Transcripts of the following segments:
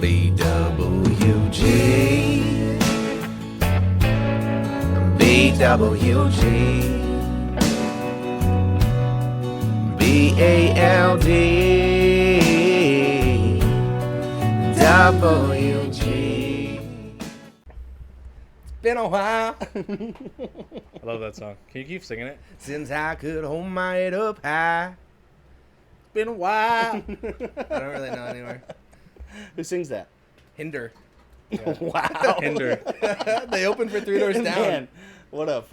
BWG. BWG. BALD. WG. It's been a while I love that song. Can you keep singing it? since I could hold my head up high. It's been a while. I don't really know anymore. Who sings that? Hinder. Wow. Hinder. They opened for Three Doors Down. Man, what a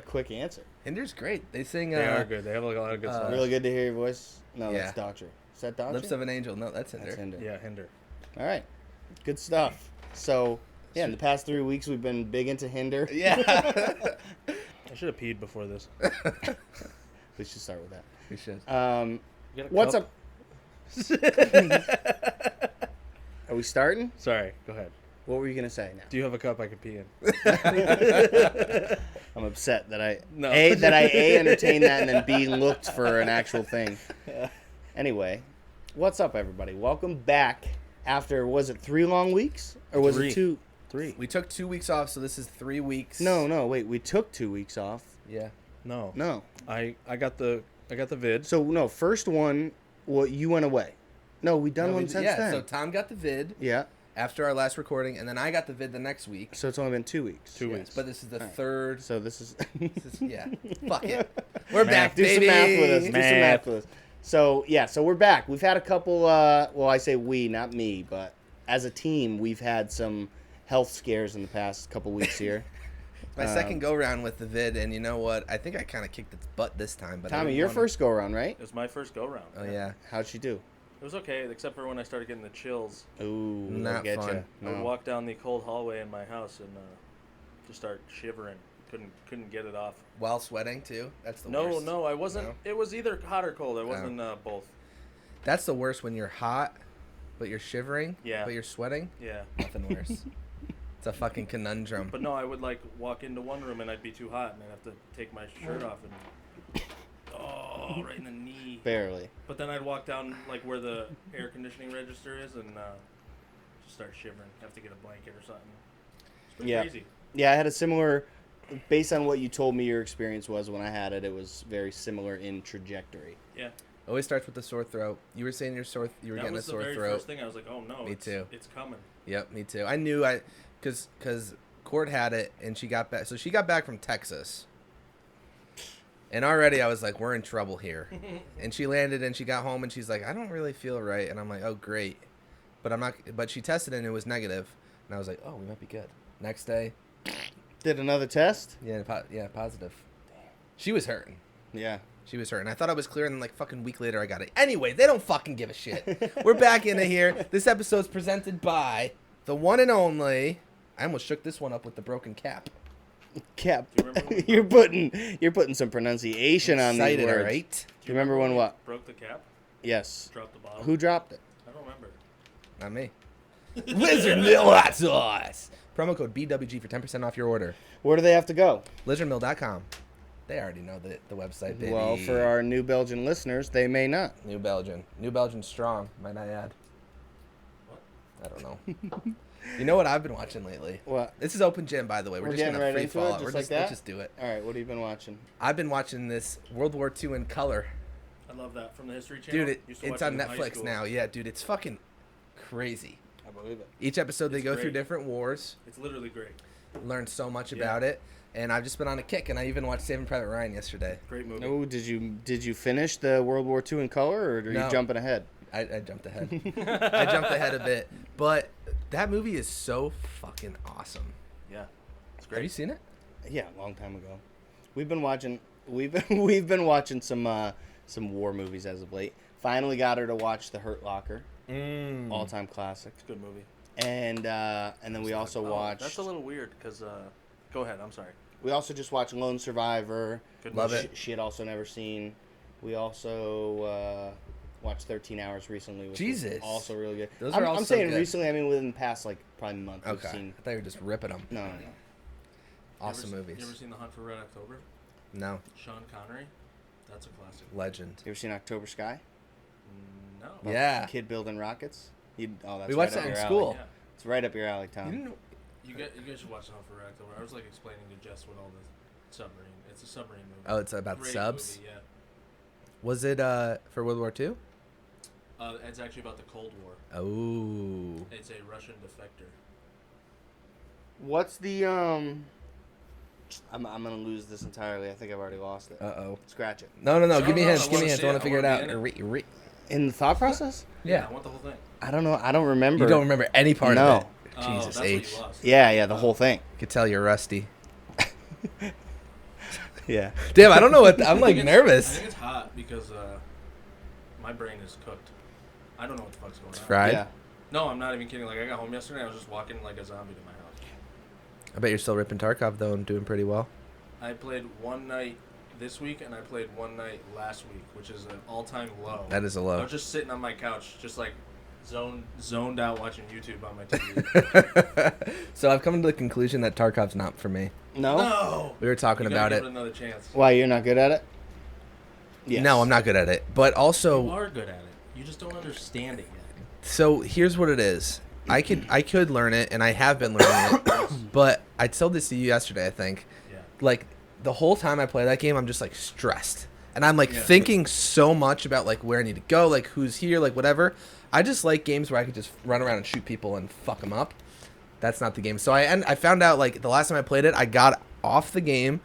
quick answer. Hinder's great. They sing They are good. They have like a lot of good songs. Really good to hear your voice. No, Yeah. that's Daughtry. Is that Daughtry? Lips of an Angel. No, that's Hinder. That's Hinder. Yeah, Hinder. All right. Good stuff. So, yeah, in the past 3 weeks, we've been big into Hinder. Yeah. I should have peed before this. We should start with that. We should. You got a What's cup? up? Are we starting? Sorry, go ahead. What were you going to say now? Do you have a cup I could pee in? I'm upset that I No. A entertained that and then B looked for an actual thing. Anyway, what's up, everybody? Welcome back after, was it 3 long weeks? Or was Three. it 2? 3. We took 2 weeks off, so this is 3 weeks. No, wait. We took 2 weeks off. Yeah. No. No. I got the vid. So, no, first one, well, you went away. No, we done No, one we- since yeah, then. so Tom got the vid Yeah. after our last recording, and then I got the vid the next week. So it's only been 2 weeks. 2 weeks. But this is the All right. third. So this is... Yeah. Fuck it. We're back, Do baby. some math with us. Do some Math. math with us. So, yeah, so we're back. We've had a couple, well, I say we, not me, but as a team, we've had some health scares in the past couple weeks here. My second go-round with the vid, and you know what? I think I kind of kicked its butt this time. But I Tommy, didn't your wanna- first go-around, right? It was my first go-round. Oh, yeah. How'd she do? It was okay, except for when I started getting the chills. Ooh, Not I'll get fun. you. I would walk down the cold hallway in my house and just start shivering. Couldn't get it off. While sweating, too? That's the No, worst. no, I wasn't. No? It was either hot or cold. I wasn't both. That's the worst when you're hot, but you're shivering. Yeah. But you're sweating. Yeah. Nothing worse. It's a fucking conundrum. But no, I would like walk into one room and I'd be too hot and I'd have to take my shirt off and right in the knee. Barely. But then I'd walk down like where the air conditioning register is and just start shivering. Have to get a blanket or something. It's pretty Yeah. crazy. Yeah, I had a similar, based on what you told me your experience was when I had it, it was very similar in trajectory. Yeah. Always starts with the sore throat. You were saying you were That getting a was the sore very throat. first thing. I was like, oh no. Me too. It's coming. Yep, me too. I knew because Court had it and she got back. So she got back from Texas. And already I was like, we're in trouble here. And she landed and she got home and she's like, I don't really feel right. And I'm like, oh, great. But I'm not. But she tested and it was negative. And I was like, oh, we might be good. Next day, Did another test? yeah, positive. She was hurting. Yeah. She was hurting. I thought I was clear, and then like fucking week later I got it. Anyway, they don't fucking give a shit. We're back into here. This episode's presented by the one and only. I almost shook this one up with the broken cap. Cap. Do you remember when You're putting some pronunciation on these Excited, words. all right? Do you remember when what? Broke the cap? Yes. Dropped the bottle? Who dropped it? I don't remember. Not me. Lizard Mill Hot Sauce. Promo code BWG for 10% off your order. Where do they have to go? Lizardmill.com. They already know the website, baby. Well, for our new Belgian listeners, they may not. New Belgian strong, might I add. What? I don't know. You know what I've been watching lately? What? This is open gym, by the way. We're just getting gonna right free into fall it, it. just We're like just that? let's just do it. All right, what have you been watching? I've been watching this World War II in color. I love that from the History Channel. Dude, Used to it's watch on it in high Netflix school. now. Yeah, dude, it's fucking crazy. I believe it. Each episode they It's go through great. different wars. It's literally great. Learned so much Yeah. about it, and I've just been on a kick. And I even watched Saving Private Ryan yesterday. Great movie. Oh, did you finish the World War II in color, or are No. you jumping ahead? I jumped ahead. I jumped ahead a bit, but that movie is so fucking awesome. Yeah. It's Have you great. seen it? Yeah, a long time ago. We've been watching some war movies as of late. Finally got her to watch The Hurt Locker, all time classic, It's a good movie. and then we also watched. That's a little weird because. Go ahead. I'm sorry. We also just watched Lone Survivor. Good Love movie. it. She had also never seen. We also watched 13 Hours recently, which Jesus. was also really good. Those I'm, are all I'm so saying good. recently, I mean within the past like probably month we've Okay. seen. I thought you were just ripping them. No. Awesome You movies. ever seen The Hunt for Red October? No. Sean Connery. That's a classic. Legend. You ever seen October Sky? No. Yeah. Kid building rockets. That's We watched right that up in your school. alley. Yeah. It's right up your alley, You Tom. didn't- You guys should watch Hunt for Red October. I was like explaining to Jess what all the submarine. It's a submarine movie. Oh, it's about Great subs. Movie, yeah. Was it for World War II? It's actually about the Cold War. Oh. It's a Russian defector. What's the I'm gonna lose this entirely. I think I've already lost it. Uh-oh. Scratch it. No. No, Give me no, hints. I Give me wanna hints. see I it. want to I figure it wanna out. be in In the thought process? Yeah. I want the whole thing. I don't know. I don't remember. You don't remember any part No. of it. Jesus that's H. what you lost. Yeah, the whole thing. Could tell you're rusty. Yeah. Damn, I don't know what. I'm I like think it's- I nervous. think it's hot because my brain is cooked. I don't know what the fuck's going It's on. fried. Yeah. No, I'm not even kidding. Like I got home yesterday, I was just walking like a zombie to my house. I bet you're still ripping Tarkov though and doing pretty well. I played one night this week and I played one night last week, which is an all-time low. That is a I low. was just sitting on my couch, just like zoned out watching YouTube on my TV. So I've come to the conclusion that Tarkov's not for me. No? No. We were talking You gotta about give it. another chance. Why, you're not good at it? Yes. No, I'm not good at it. But You also, are good at it. You just don't understand it yet. so here's what it is. I could learn it, and I have been learning it. But I told this to you yesterday, I think. Yeah. Like, the whole time I play that game, I'm just, like, stressed. And I'm, like, Yeah. thinking so much about, like, where I need to go, like, who's here, like, whatever. I just like games where I could just run around and shoot people and fuck them up. That's not the game. So I found out, like, the last time I played it, I got off the game,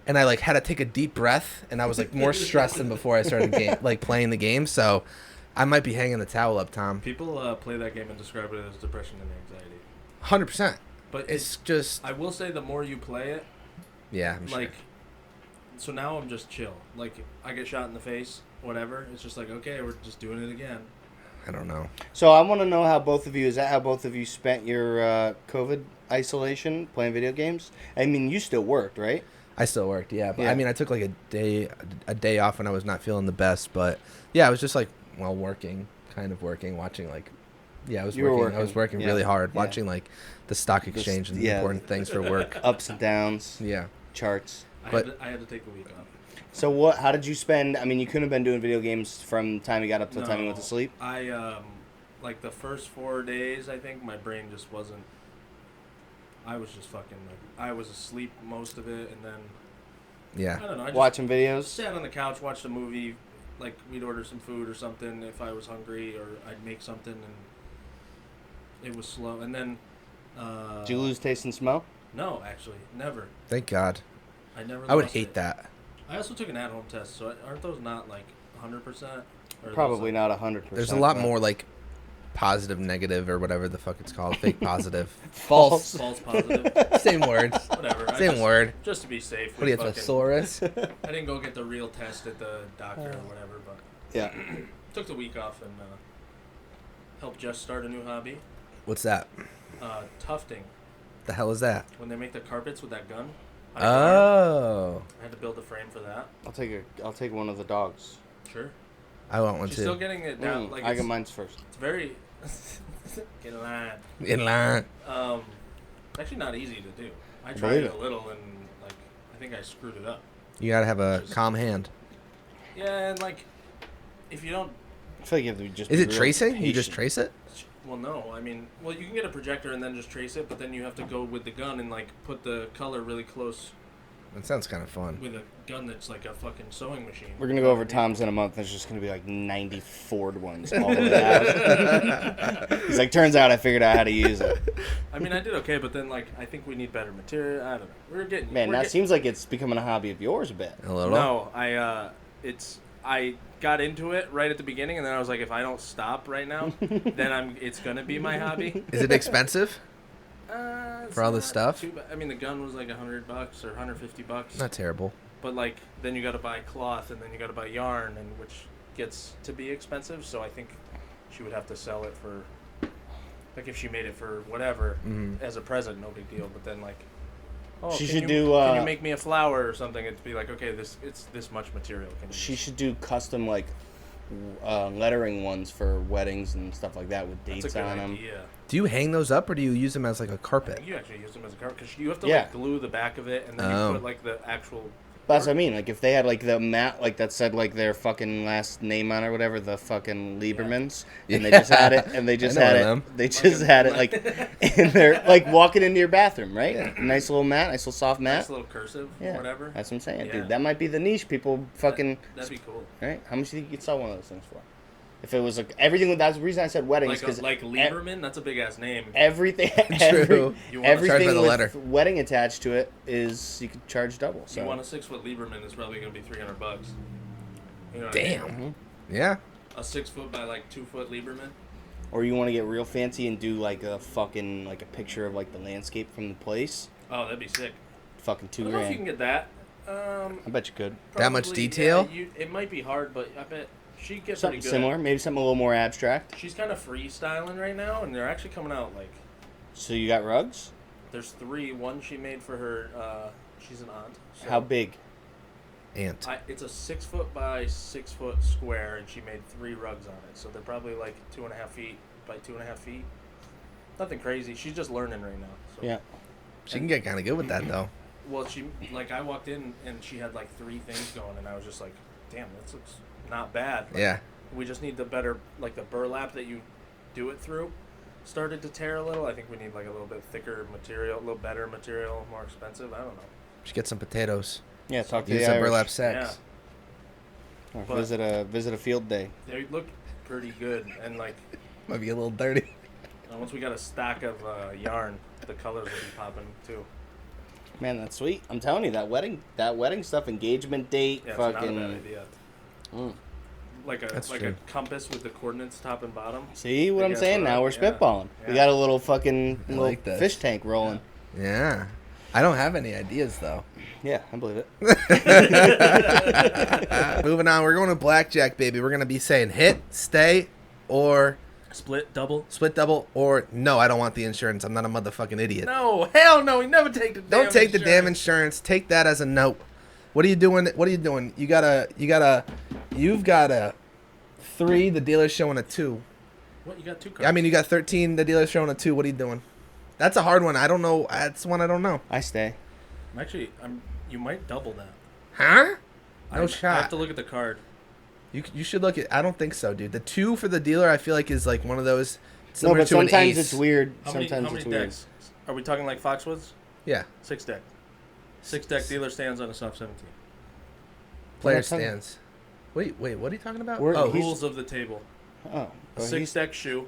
and I, like, had to take a deep breath, and I was, like, more stressed than before I started playing the game. So I might be hanging the towel up, Tom. People play that game and describe it as depression and anxiety. 100%. But It's just, I will say the more you play it, yeah, I'm like, sure. so now I'm just chill. Like, I get shot in the face, whatever. It's just like, okay, we're just doing it again. I don't know. So I want to know how both of you, is that how both of you spent your COVID isolation, playing video games? I mean, you still worked, right? I still worked, yeah. But Yeah. I mean, I took like a day off when I was not feeling the best. But yeah, I was just like, well, working, watching like, yeah, I was You were working. I was working, working yeah. really hard, Yeah. watching like the stock exchange and yeah. important things for work. Ups and downs, Yeah. charts. I But- had to take a week off. So how did you spend, I mean, you couldn't have been doing video games from the time you got up till the time you went to sleep? I like the first 4 days, I think my brain just wasn't. I was just fucking like I was asleep most of it, and then I Yeah. don't know. I just Watching videos? sat on the couch, watched a movie. Like we'd order some food or something if I was hungry, or I'd make something, and it was slow. And then. Did you lose taste and smell? No, actually, never. Thank God. I never. I would lost hate it. that. I also took an at-home test, so aren't those not like 100%? Probably not 100%. There's a lot but- more like positive, negative, or whatever the fuck it's called. Fake positive. False. False positive. Same words. Whatever. Same word. Just to be safe. What are you, we a thesaurus? I didn't go get the real test at the doctor or whatever, but Yeah. took the week off and helped Jess start a new hobby. What's that? Tufting. The hell is that? When they make the carpets with that gun. Oh. I had to build a frame for that. I'll take one of the dogs. Sure. I want one She's too. still getting it down. Like I it's, get mine's first. it's very. Get in line. In line. It's actually not easy to do. I tried Believe it it. a little and like I think I screwed it up. You gotta have a Just- calm hand. Yeah, and like if you don't. I feel like you have to just Is be it real tracing? You just patient. trace it? Well, no. I mean, well, you can get a projector and then just trace it, but then you have to go with the gun and like put the color really close That sounds kind of fun. with a gun that's like a fucking sewing machine. We're going to go over Tom's in a month. There's just going to be like 90 Ford ones all over the house. He's like, turns out I figured out how to use it. I mean, I did okay, but then like I think we need better material. I don't know. We're getting Man, we're now it get- seems like it's becoming a hobby of yours a bit. A little. No, I got into it right at the beginning, and then I was like, if I don't stop right now, then it's gonna be my hobby. Is it expensive? It's For all this not stuff? too bad. I mean, the gun was like $100 or $150. Not terrible. But like, then you got to buy cloth, and then you got to buy yarn, and which gets to be expensive. So I think she would have to sell it for, like, if she made it for whatever as a present, no big deal. But then like, oh, She can should you, do, Can you make me a flower or something? It'd be like, okay, it's this much material. Can you She use? should do custom, like, lettering ones for weddings and stuff like that with That's dates a good on them. idea. Do you hang those up or do you use them as like a I carpet? think you actually use them as a carpet because you have to Yeah. like glue the back of it, and then Oh. you put like the actual But that's what I mean. Like, if they had, like, the mat, like, that said, like, their fucking last name on it or whatever, the fucking Liebermans, and they just had it, and they just had it, they just had it, like, in their, like, walking into your bathroom, right? Yeah. Nice little mat, nice little soft mat. Nice little cursive, Yeah, whatever. that's what I'm saying, Yeah. dude. That might be the niche people fucking, That'd be cool. right? How much do you think you'd sell one of those things for? If it was, like, everything, that's the reason I said weddings, because Like Lieberman, that's a big ass name. everything, True. You wanna charge everything by the with letter. wedding attached to it is, you could charge double, so. You want a 6-foot Lieberman is probably gonna be $300. You know what Damn. I mean? Yeah. A 6 foot by like 2 foot Lieberman. Or you want to get real fancy and do like a fucking like a picture of like the landscape from the place. Oh, that'd be sick. Fucking I don't know if you can $2,000. get that. I bet you could. That much Probably, detail? Yeah, it might be hard, but I bet she'd get Something pretty good. similar, maybe something a little more abstract. She's kind of freestyling right now, and they're actually coming out like. So you got rugs? There's 3. One she made for her. She's an aunt. So How big? Ant. It's a 6 foot by 6 foot square, and she made 3 rugs on it. So they're probably like 2.5 feet by 2.5 feet. Nothing crazy. She's just learning right now. So. Yeah. She can get kind of good with that though. Well, I walked in and she had like 3 things going, and I was just like, damn, this looks not bad. Like, Yeah. We just need the better, like the burlap that you do it through started to tear a little. I think we need like a little bit thicker material, a little better material, more expensive. I don't know. Should get some potatoes. Yeah, talk to Use the some Irish. burlap sacks. Or But- visit a field day. They look pretty good, and like Might be a little dirty. once we got a stack of yarn, the colors will be popping too. Man, that's sweet. I'm telling you, that wedding stuff, engagement date, Yeah, fucking. it's not a bad idea. Mm. Like That's a true. compass with the coordinates top and bottom. See what I I'm guess saying? what Now I- we're yeah. spitballing. We Yeah. got a little fucking I little like this. fish tank rolling. Yeah. I don't have any ideas though. Yeah, I believe it. Moving on, we're going to blackjack, baby. We're gonna be saying hit, stay, or Split, double. split double, or no. I don't want the insurance. I'm not a motherfucking idiot. No, hell no. We never take the damn Don't take the damn insurance. insurance. Take that as a note. What are you doing? What are you doing? You've got a 3. The dealer's showing a 2. What, you got 2 cards? I mean, you got 13. The dealer's showing a 2. What are you doing? That's a hard one. I don't know. That's one I don't know. I stay. Actually, you might double that. Huh? I No have shot. to look at the card. You should look at. I don't think so, dude. The 2 for the dealer, I feel like is like one of those. No, Similar but to an sometimes ace. it's weird. How Sometimes many it's weird. decks? Are we talking like Foxwoods? Yeah. 6 deck. 6 deck dealer stands on a soft 17. Player not talking- stands. Wait. What are you talking about? We're- Oh, he's- Rules of the table. Oh, A but 6 deck shoe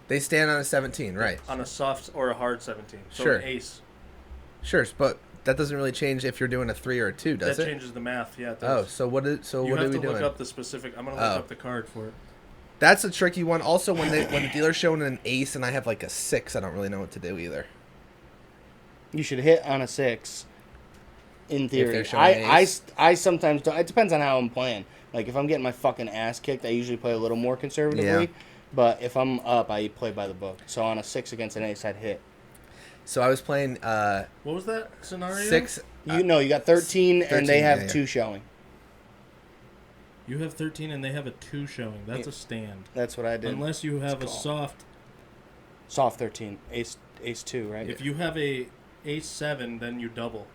they stand on a 17, right? on a soft or a hard 17. So Sure. an ace. Sure, but that doesn't really change if you're doing a 3 or a 2, does That it? changes the math. Yeah, it Oh, does. so what is? So you what are have we to doing? look up the specific. I'm gonna look Oh. up the card for it. That's a tricky one. Also, when the dealer's showing an ace and I have like a 6, I don't really know what to do either. you should hit on a 6. In theory, they're showing ace. I sometimes don't. It depends on how I'm playing. Like if I'm getting my fucking ass kicked, I usually play a little more conservatively. Yeah. But if I'm up, I play by the book. So on a 6 against an ace, I'd hit. So I was playing What was that scenario? 6. You know, you got 13, and 13, they have yeah. 2 showing. You have 13 and they have a 2 showing. That's a stand. That's what I did. Unless you have a It's called. soft. Soft 13, ace 2, right? If you have a ace 7, then you double.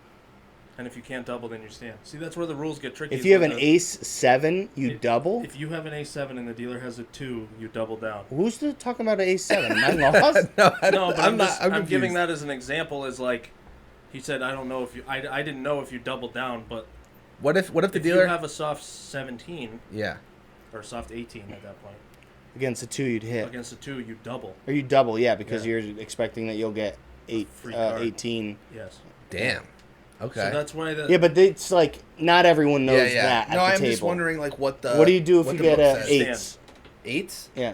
And if you can't double, then you stand. See, that's where the rules get tricky. If is you have with an the- ace 7, you If- double. If you have an ace 7 and the dealer has a 2, you double down. Who's talking about an ace 7? Am I lost? No, I No, don't, but I'm, not. I'm giving confused. that as an example. As like, he said, I don't know if you. I didn't know if you double down, but What if the if dealer? you have a soft 17 Yeah. or soft 18 at that point Against a 2, you'd hit. against a 2, you double. Or you double, yeah, because Yeah. you're expecting that you'll get Free card. 18. Yes. Damn. Okay. So that's why the Yeah, but it's like not everyone knows that at No, the I'm table. just wondering like what the. What do you do if what you the get book a says. 8s? 8s? Yeah.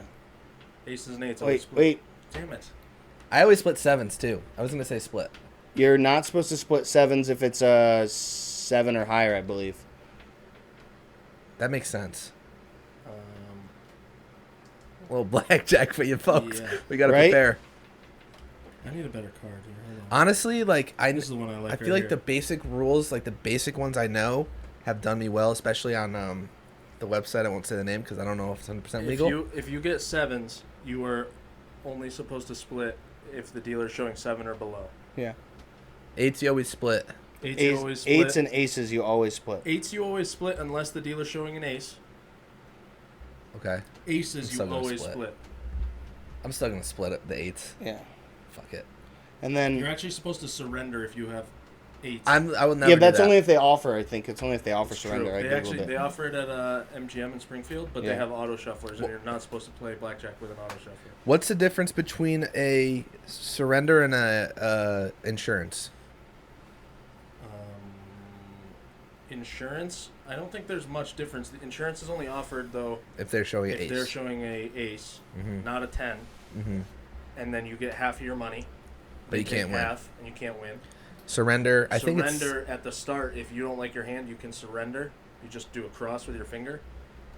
aces and eights. Wait. Damn it. I always split 7s too. I was gonna say split. You're not supposed to split 7s if it's a 7 or higher, I believe. That makes sense. Um, A little blackjack for you folks. Yeah. We gotta Right? prepare. I need a better card here. Hold on. Honestly, like This is the one I like. I feel like the basic rules, like the basic ones I know, have done me well, especially on the website. I won't say the name because I don't know if it's 100% legal. If you get 7s, you are only supposed to split if the dealer is showing 7 or below. Yeah. 8s you always split. Eights you always split. Eights and aces you always split. Eights you always split unless the dealer's showing an ace. Okay. Aces you always split. I'm still gonna split it, the eights. Yeah. Fuck it. And then you're actually supposed to surrender if you have eights. I will never. Yeah, that's do that. only if they offer. I think it's only if they offer surrender. They offer it at MGM in Springfield, but they have auto shufflers, and you're not supposed to play blackjack with an auto shuffler. What's the difference between a surrender and a insurance? Insurance, I don't think there's much difference. The insurance is only offered though if they're showing if they're showing a ace, not a 10, and then you get half of your money. But you can't win. Half, and you can't win. Surrender. I think surrender at the start. If you don't like your hand, you can surrender. You just do a cross with your finger,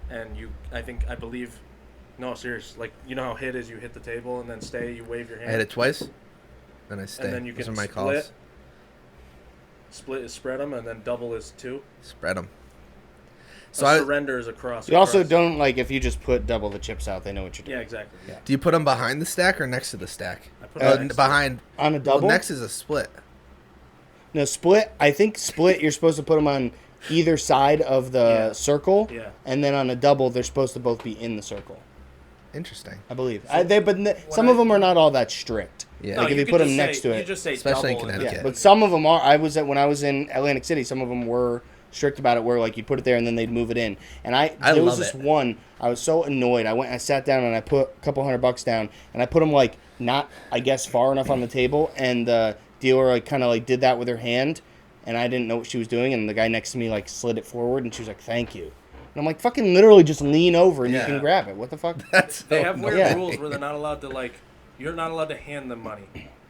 and you. I believe. No, serious. Like you know how hit is. You hit the table and then stay. You wave your hand. I hit it twice, then I stay. And then you Those can are my split. calls. Split is spread them, and then double is 2. Spread them. So surrender is a cross. You also don't like if you just put double the chips out. They know what you're doing. Yeah, exactly. Yeah. Do you put them behind the stack or next to the stack? I put them behind. On a double. Well, next is a split. No, split. I think split. You're supposed to put them on either side of the circle. Yeah. And then on a double, they're supposed to both be in the circle. Interesting. I believe. Some of them are not all that strict. Yeah. Like if you put them next to it. You just say especially in double. Connecticut. Yeah, but some of them are. When I was in Atlantic City, some of them were strict about it, where like you put it there and then they'd move it in. And there was this one. I was so annoyed. I sat down and I put a couple $100 down, and I put them like not, I guess, far enough on the table, and the dealer like kind of like did that with her hand, and I didn't know what she was doing, and the guy next to me like slid it forward, and she was like, "Thank you." And I'm like, fucking literally just lean over and you can grab it. What the fuck? They have weird rules where they're not allowed to like. You're not allowed to hand them money.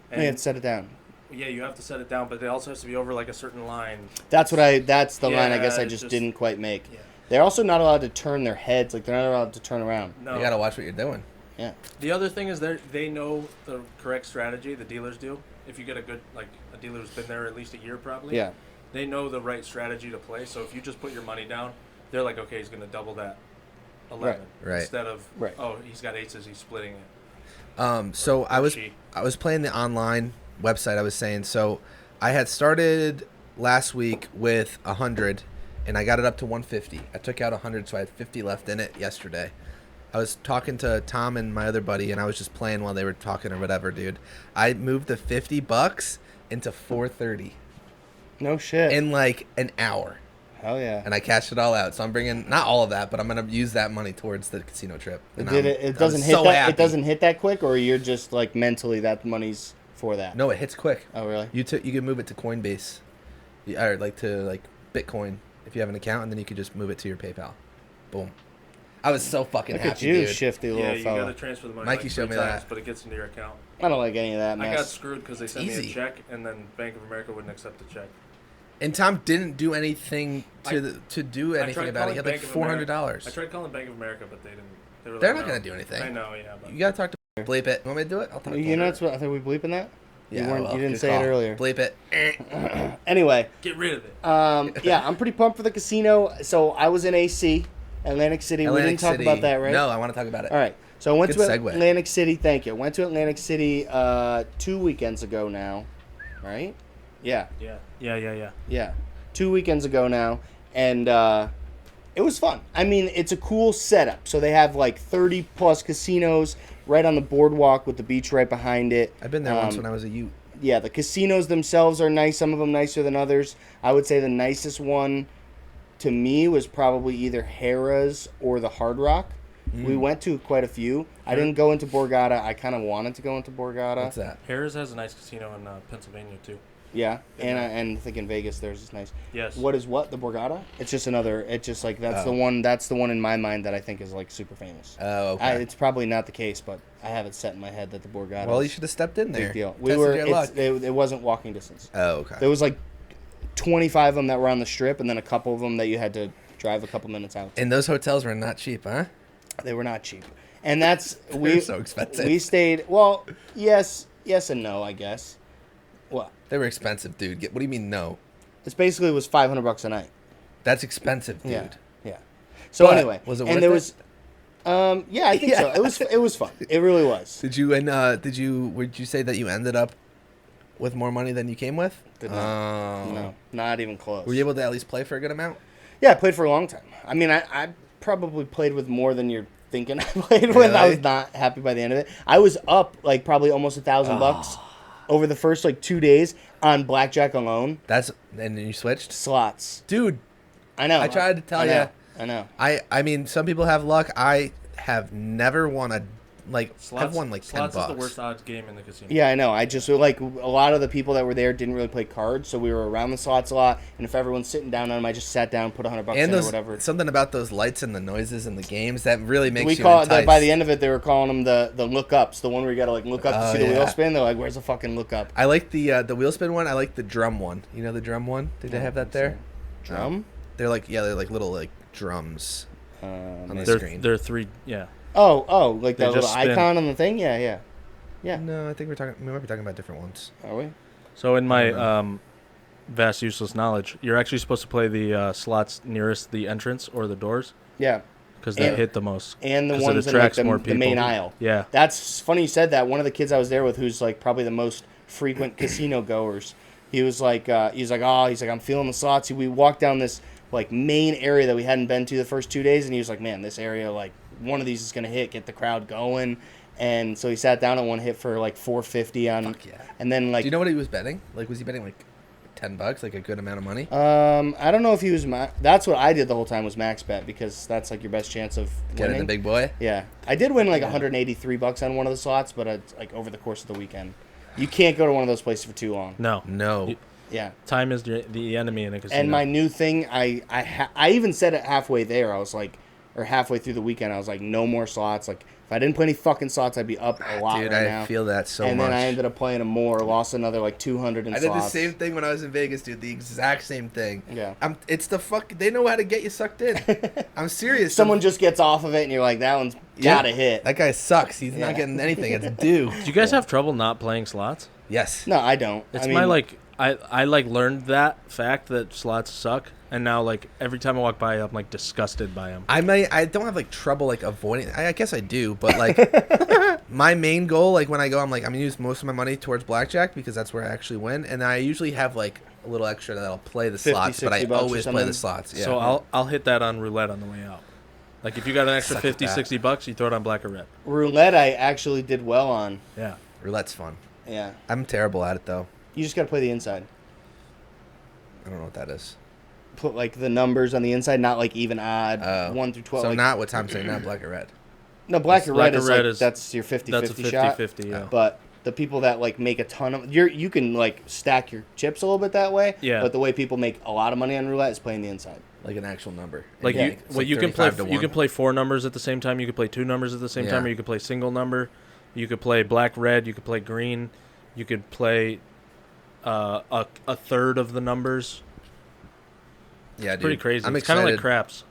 And you have to set it down. Yeah, you have to set it down, but it also has to be over like a certain line. That's the line I guess I just didn't quite make. Yeah. They're also not allowed to turn their heads, like they're not allowed to turn around. No. You gotta watch what you're doing. Yeah. The other thing is they know the correct strategy, the dealers do. If you get a dealer who's been there at least a year probably. Yeah. They know the right strategy to play, so if you just put your money down, they're like, okay, he's gonna double that 11. Right. Instead of oh, he's got aces, he's splitting it. So I was playing the online website. I was saying, so I had started last week with 100 and I got it up to 150. I took out 100, so I had 50 left in it yesterday. I was talking to Tom and my other buddy, and I was just playing while they were talking or whatever, dude. I moved the $50 into 430 no shit in like an hour. Hell yeah. And I cashed it all out. So I'm bringing not all of that, but I'm going to use that money towards the casino trip. And it doesn't hit that quick, or you're just like mentally that money's for that? No, it hits quick. Oh, really? You can move it to Coinbase, or to Bitcoin if you have an account, and then you could just move it to your PayPal. Boom. I was so fucking happy, Look at you, dude. shifty little fella. Yeah, you got to transfer the money. Mikey showed me that, but it gets into your account. I don't like any of that mess. I got screwed because they sent me a check, and then Bank of America wouldn't accept the check. And Tom didn't do anything to do anything about it. He had like $400. I tried calling Bank of America, but they didn't. They're not going to do anything. I know, yeah. But you got to talk to Bleep it. You want me to do it? I'll talk to You know what's what? I think we bleeping that? Yeah, you didn't say it earlier. Bleep it. Anyway. Get rid of it. Yeah, I'm pretty pumped for the casino. So I was in AC, Atlantic City. We didn't talk about that, right? No, I want to talk about it. All right. So I went to segue. Atlantic City. Thank you. Went to Atlantic City 2 weekends ago now, right? Yeah. Yeah. 2 weekends ago now, and it was fun. I mean, it's a cool setup. So they have like 30 plus casinos right on the boardwalk with the beach right behind it. I've been there once when I was a youth. Yeah, the casinos themselves are nice. Some of them nicer than others. I would say the nicest one to me was probably either Harrah's or the Hard Rock. We went to quite a few. I didn't go into Borgata. I kind of wanted to go into Borgata. What's that? Harrah's has a nice casino in Pennsylvania too. Yeah, and I think in Vegas theirs is nice. Yes. What is the Borgata? It's just another. It's just like that's the one. That's the one in my mind that I think is like super famous. Oh, okay. It's probably not the case, but I have it set in my head that the Borgata. Well, you should have stepped in there. Big deal. It wasn't walking distance. Oh, okay. There was like 25 of them that were on the strip, and then a couple of them that you had to drive a couple minutes out. And those hotels were not cheap, huh? They were not cheap, and that's They're so expensive. We stayed. Well, yes and no, I guess. What? They were expensive, dude. What do you mean no? It's basically was $500 a night. That's expensive, dude. Yeah. So but, anyway, was it and worth there it? was, yeah, I think so. It was fun. It really was. Would you say that you ended up with more money than you came with? Did not. No, not even close. Were you able to at least play for a good amount? Yeah, I played for a long time. I mean, I probably played with more than you're thinking I played with. I was not happy by the end of it. I was up like probably almost $1,000 over the first like 2 days on blackjack alone. And then you switched? Slots. Dude, I know. I tried to tell you. I know. I mean, some people have luck. I have never won I've won like $10. Slots is the worst odds game in the casino. Yeah, I know. I just like a lot of the people that were there didn't really play cards, so we were around the slots a lot. And if everyone's sitting down on them, I just sat down, put $100 in or whatever. Something about those lights and the noises and the games that really makes we you call entice. it by the end of it. They were calling them the look ups, the one where you gotta like look up to see the wheel spin. They're like, "Where's the fucking look up?" I like the wheel spin one. I like the drum one. You know the drum one? Did they have that there? Drum? They're like little like drums on the screen. They're three. Yeah. Oh, like They that little just spin. icon on the thing? Yeah. No, I think we might be talking about different ones. Are we? So in my vast useless knowledge, you're actually supposed to play the slots nearest the entrance or the doors Yeah. because they hit the most. And the 'Cause it ones in like, attracts more the main people. aisle. Yeah. That's funny you said that. One of the kids I was there with, who's like probably the most frequent casino goers, he was like, I'm feeling the slots. We walked down this like main area that we hadn't been to the first 2 days, and he was like, man, this area, like one of these is gonna hit, get the crowd going. And so he sat down at one hit for like $450 on. Fuck yeah. And then like, Do you know what he was betting? Like, was he betting like $10, like a good amount of money? I don't know if he was. That's what I did the whole time was max bet because that's like your best chance of Getting winning. the big boy. Yeah, I did win like $183 on one of the slots, but it's like over the course of the weekend. You can't go to one of those places for too long. No. Yeah. Time is the enemy in a casino. And my new thing, I even said it halfway there. I was like, or halfway through the weekend, I was like, no more slots. Like, if I didn't play any fucking slots, I'd be up a lot Dude, right I now. feel that so and much. then I ended up playing them more, lost another like 200 in I slots. did the same thing when I was in Vegas, dude. The exact same thing. Yeah. It's the fuck. They know how to get you sucked in. I'm serious. Someone just gets off of it, and you're like, that one's gotta hit. That guy sucks. He's not getting anything. It's due. Do you guys have trouble not playing slots? Yes. No, I don't. It's I mean, my like I like learned that fact that slots suck, and now like every time I walk by, I'm like disgusted by them. I don't have like trouble like avoiding. I guess I do, but like my main goal, like when I go, I'm gonna use most of my money towards blackjack because that's where I actually win, and I usually have like a little extra that I'll play the 50, slots, but I 60 bucks or always play something? the slots. Yeah. So I'll hit that on roulette on the way out. Like if you got an extra Suck at 50, that. 60 bucks, you throw it on black or red. roulette, I actually did well on. Yeah. Roulette's fun. Yeah. I'm terrible at it though. You just gotta play the inside. I don't know what that is. Put like the numbers on the inside, not like even odd, 1 through 12. So like, not what Tom's saying, not black or red. no, black or red is red like, is- that's your 50-50 That's a shot. 50-50, yeah. But the people that like make a ton of you can like stack your chips a little bit that way. Yeah. But the way people make a lot of money on roulette is playing the inside. Like an actual number. Like Yeah. you, It's well, like you can play 35 to you 1. can play 4 numbers at the same time. You can play 2 numbers at the same time, Yeah. or you could play single number. You could play black, red. You could play green. You could play a third of the numbers. Yeah, dude. Pretty crazy. I'm It's kind excited. of like craps.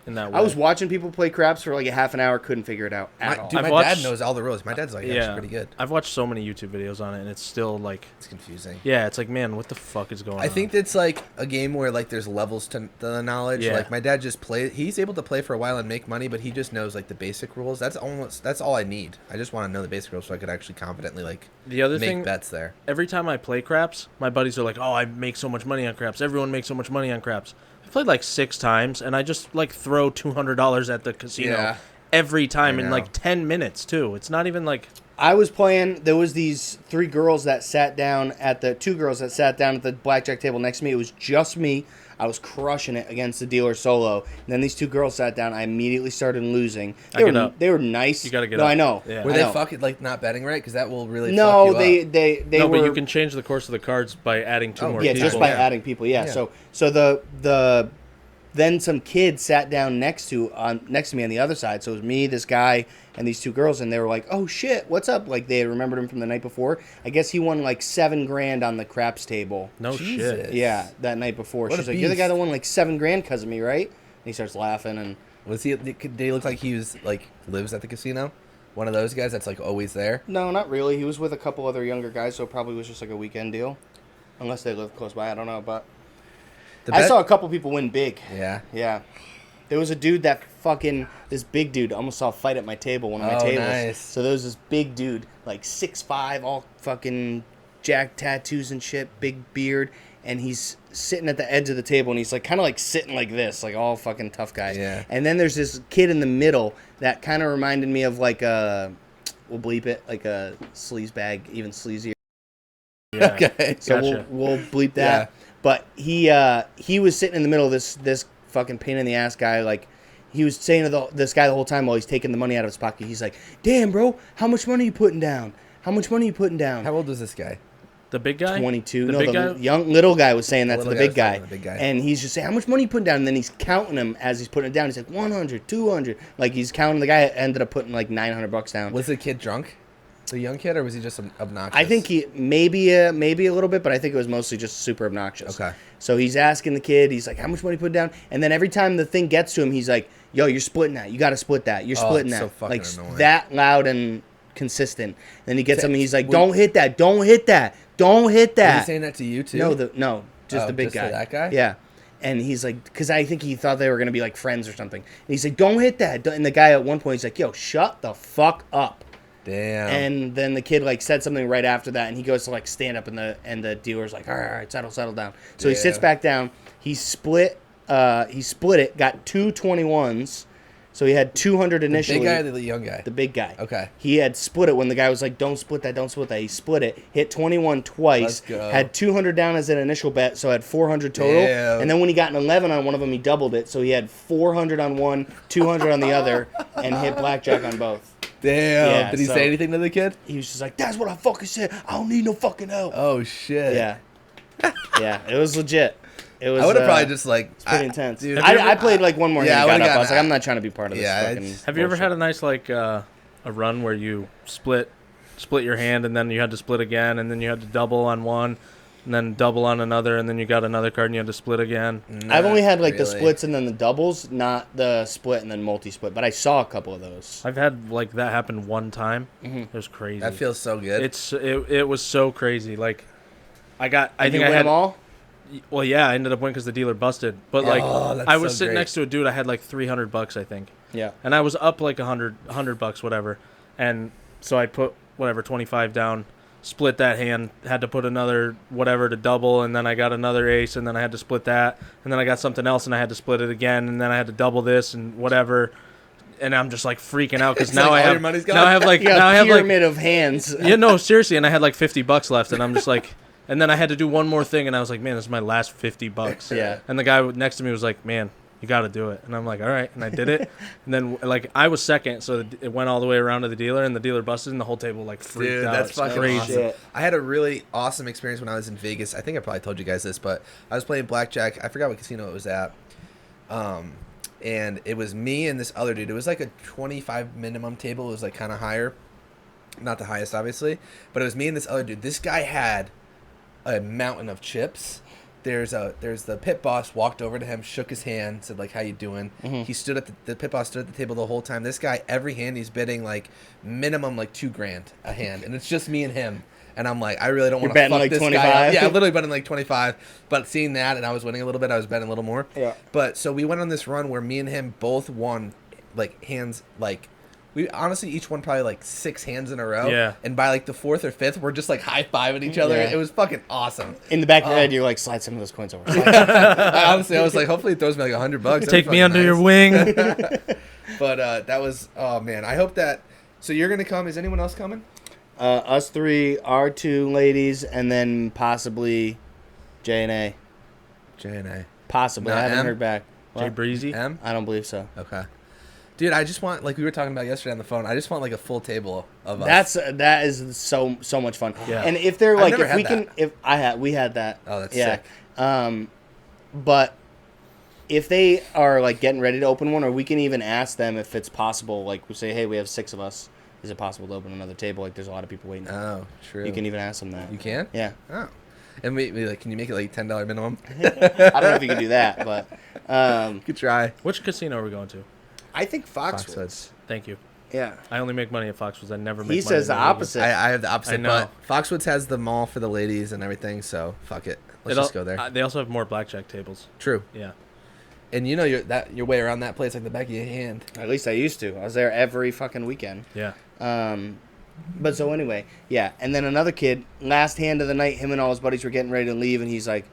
In that way. I was watching people play craps for like a half an hour, couldn't figure it out at all. Dude, I've my watched- dad knows all the rules. My dad's like actually pretty good. I've watched so many YouTube videos on it, and it's still like, It's confusing. yeah, it's like, man, what the fuck is going on? I think it's like a game where like there's levels to the knowledge. Yeah. Like my dad just he's able to play for a while and make money, but he just knows like the basic rules. That's all I need. I just want to know the basic rules so I could actually confidently like the other make thing. bets there. Every time I play craps, my buddies are like, "Oh, I make so much money on craps. Everyone makes so much money on craps." I played like 6 times, and I just like throw $200 at the casino Yeah. every time I in know. like 10 minutes too. It's not even like I was playing. There was these 3 girls that sat down at the 2 girls that sat down at the blackjack table next to me. It was just me. I was crushing it against the dealer solo. And then these 2 girls sat down. I immediately started losing. They were nice. You gotta get no, up. I know. Yeah. Were I they know. fucking like not betting right? Because that will really No, fuck you up. they no, were. but you can change the course of the cards by adding 2 more yeah, people. just by Yeah. adding people. Yeah. Yeah. So the then some kids sat down next to me on the other side. So it was me, this guy, and these 2 girls, and they were like, "Oh shit, what's up?" Like they had remembered him from the night before. I guess he won like $7,000 on the craps table. No Jesus. shit. Yeah, that night before. What a She's like, "You're the guy beast. that won like $7,000 because of me, right?" And he starts laughing, and Was he? Did he look like he was like lives at the casino? One of those guys that's like always there. no, not really. He was with a couple other younger guys, so it probably was just like a weekend deal, unless they live close by. I don't know, but The I bet- saw a couple people win big. Yeah. Yeah. There was a dude that this big dude, almost saw a fight at my table, one of my Oh, tables. nice. So there was this big dude, like 6'5", all fucking jack tattoos and shit, big beard, and he's sitting at the edge of the table, and he's like kind of like sitting like this, like all fucking tough guys. Yeah. And then there's this kid in the middle that kind of reminded me of like a, we'll bleep it, like a sleaze bag, even sleazier. Yeah. Okay. So Gotcha. we'll bleep that. Yeah. But he was sitting in the middle of this fucking pain in the ass guy. Like, he was saying to this guy the whole time while he's taking the money out of his pocket. He's like, "Damn, bro, how much money you putting down? How much money you putting down?" How old was this guy? The big guy? 22. The No, big the guy? young little guy was saying that to the big guy. The big guy. And he's just saying, "How much money you putting down?" And then he's counting him as he's putting it down. He's like, 100, 200. Like, he's counting. The guy ended up putting like $900 down. Was the kid drunk? The young kid, or was he just obnoxious? I think he maybe a little bit, but I think it was mostly just super obnoxious. Okay. So he's asking the kid, he's like, "How much money you put down?" And then every time the thing gets to him, he's like, "Yo, you're splitting that. You got to split that. You're splitting it's that." so fucking like annoying. that loud and consistent. Then he gets something. He's like, "Don't hit that. Don't hit that. Don't hit that." Was he saying that to you too? No, just Oh, the big just to guy. that guy? Yeah. And he's like, because I think he thought they were gonna be like friends or something. And he's like, "Don't hit that." And the guy at one point, he's like, "Yo, shut the fuck up." Damn. And then the kid like said something right after that, and he goes to like stand up, and the dealer's like, all right, settle down. So he sits back down. He split it, got two 21s, so he had 200 initially. The big guy or the young guy? The big guy. Okay. He had split it when the guy was like, don't split that. He split it, hit 21 twice, Let's go. had 200 down as an initial bet, so had 400 total. Damn. And then when he got an 11 on one of them, he doubled it, so he had 400 on one, 200 on the other, and hit blackjack on both. Damn. Yeah, Did he say anything to the kid? He was just like, "That's what I fucking said. I don't need no fucking help." Oh shit. Yeah. Yeah, it was legit. It was. I would have probably just like. It's pretty intense. Dude, I played like one more Yeah, hand I and got would've up. I was like, gotten- I'm not trying to be part of this Yeah, fucking it's- Have you ever bullshit. had a nice like a run where you split your hand and then you had to split again and then you had to double on one and then double on another and then you got another card and you had to split again? I've only had like the really. splits and then the doubles, not the split and then multi-split. But I saw a couple of those. I've had like that happen one time. It was crazy. That feels so good. It was so crazy. Like I think you I win had them all. Well, yeah, I ended up winning because the dealer busted. But like that's I was so sitting great. next to a dude. I had like $300, I think. Yeah. And I was up like $100, whatever. And so I put whatever 25 down, split that hand, had to put another whatever to double, and then I got another ace, and then I had to split that, and then I got something else, and I had to split it again, and then I had to double this and whatever. And I'm just like freaking out because It's now like I all have your money's gone? You got a pyramid of hands. yeah, no, seriously, and I had like $50 left, and I'm just like. And then I had to do one more thing, and I was like, man, this is my last $50. Yeah. And the guy next to me was like, man, you got to do it. And I'm like, all right. And I did it. And then, like, I was second, so it went all the way around to the dealer, and the dealer busted, and the whole table, like, freaked Dude, out. that's It's fucking crazy. awesome. I had a really awesome experience when I was in Vegas. I think I probably told you guys this, but I was playing blackjack. I forgot what casino it was at. And it was me and this other dude. It was like a 25 minimum table. It was like kind of higher. Not the highest, obviously. But it was me and this other dude. This guy had a mountain of chips. There's the pit boss walked over to him, shook his hand, said like, "How you doing?" He stood at the pit boss stood at the table the whole time. This guy, every hand he's bidding like minimum like $2,000 a hand, and it's just me and him. And I'm like, I really don't want to fuck betting like this 25? guy up. Yeah, literally betting like 25. But seeing that, and I was winning a little bit, I was betting a little more. Yeah. But so we went on this run where me and him both won like hands like. We honestly each won probably like 6 hands in a row. Yeah. And by like the 4th or 5th, we're just like high-fiving each other. Yeah. It was fucking awesome. In the back of your head, you're like, slide some of those coins over. I was like, hopefully it throws me like $100. That'd Take be me fucking under your nice. wing. But that was, oh man, I hope that. So you're gonna come? Is anyone else coming? Us three, our 2 ladies, and then possibly J&A. J&A. Possibly. Not I haven't M? heard back. Jay What? Breezy. M. I don't believe so. Okay. Dude, I just want, like we were talking about yesterday on the phone, I just want like a full table of us. That is so much fun. Yeah. And if they're I've like, never if we had can, we had that. Oh, that's yeah. sick. But if they are like getting ready to open one, or we can even ask them if it's possible. Like we say, hey, we have 6 of us. Is it possible to open another table? Like there's a lot of people waiting. Oh, true. You can even ask them that. You can? Yeah. Oh. And we like, can you make it like $10 minimum? I don't know if you can do that, but You could try. Which casino are we going to? I think Foxwoods. Foxwoods. Thank you. Yeah. I only make money at Foxwoods. I never make He money says in the league. opposite. I have the opposite, I know. but Foxwoods has the mall for the ladies and everything, so fuck it. Let's It just al- go there. They also have more blackjack tables. True. Yeah. And you know your way around that place like the back of your hand. At least I used to. I was there every fucking weekend. Yeah. But so anyway, yeah. And then another kid, last hand of the night, him and all his buddies were getting ready to leave, and he's like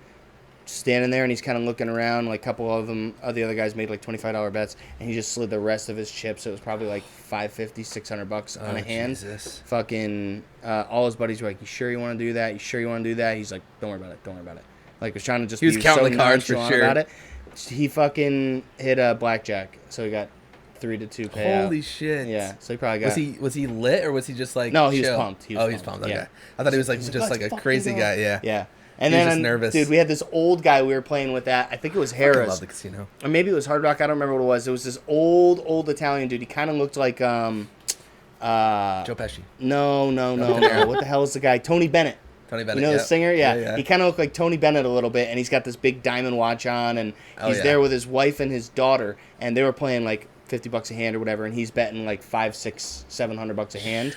standing there, and he's kind of looking around. Like a couple of them, the other guys made like $25 bets, and he just slid the rest of his chips. It was probably like $550, $600 on a hand. Jesus. Fucking all his buddies were like, "You sure you want to do that? You sure you want to do that?" He's like, "Don't worry about it. Don't worry about it." Like was trying to just he was be counting so the cards for nonchalant sure. about it. He fucking hit a blackjack, so he got 3-2 payout. Holy shit. Yeah, so he probably got. Was he lit or was he just like? No, he was chill? pumped. He was pumped. Okay. Yeah. I thought he was like just "Let's like a fucking crazy go." guy. Yeah. Yeah. And He was then, just nervous. dude, we had this old guy we were playing with at. I think it was I Harris. love the casino. Or maybe it was Hard Rock. I don't remember what it was. It was this old Italian dude. He kind of looked like Joe Pesci. No. What the hell is the guy? Tony Bennett. Tony Bennett. You know the yep. singer? Yeah. He kind of looked like Tony Bennett a little bit, and he's got this big diamond watch on, and he's there with his wife and his daughter, and they were playing like $50 a hand or whatever, and he's betting like $500, $600, $700 a hand,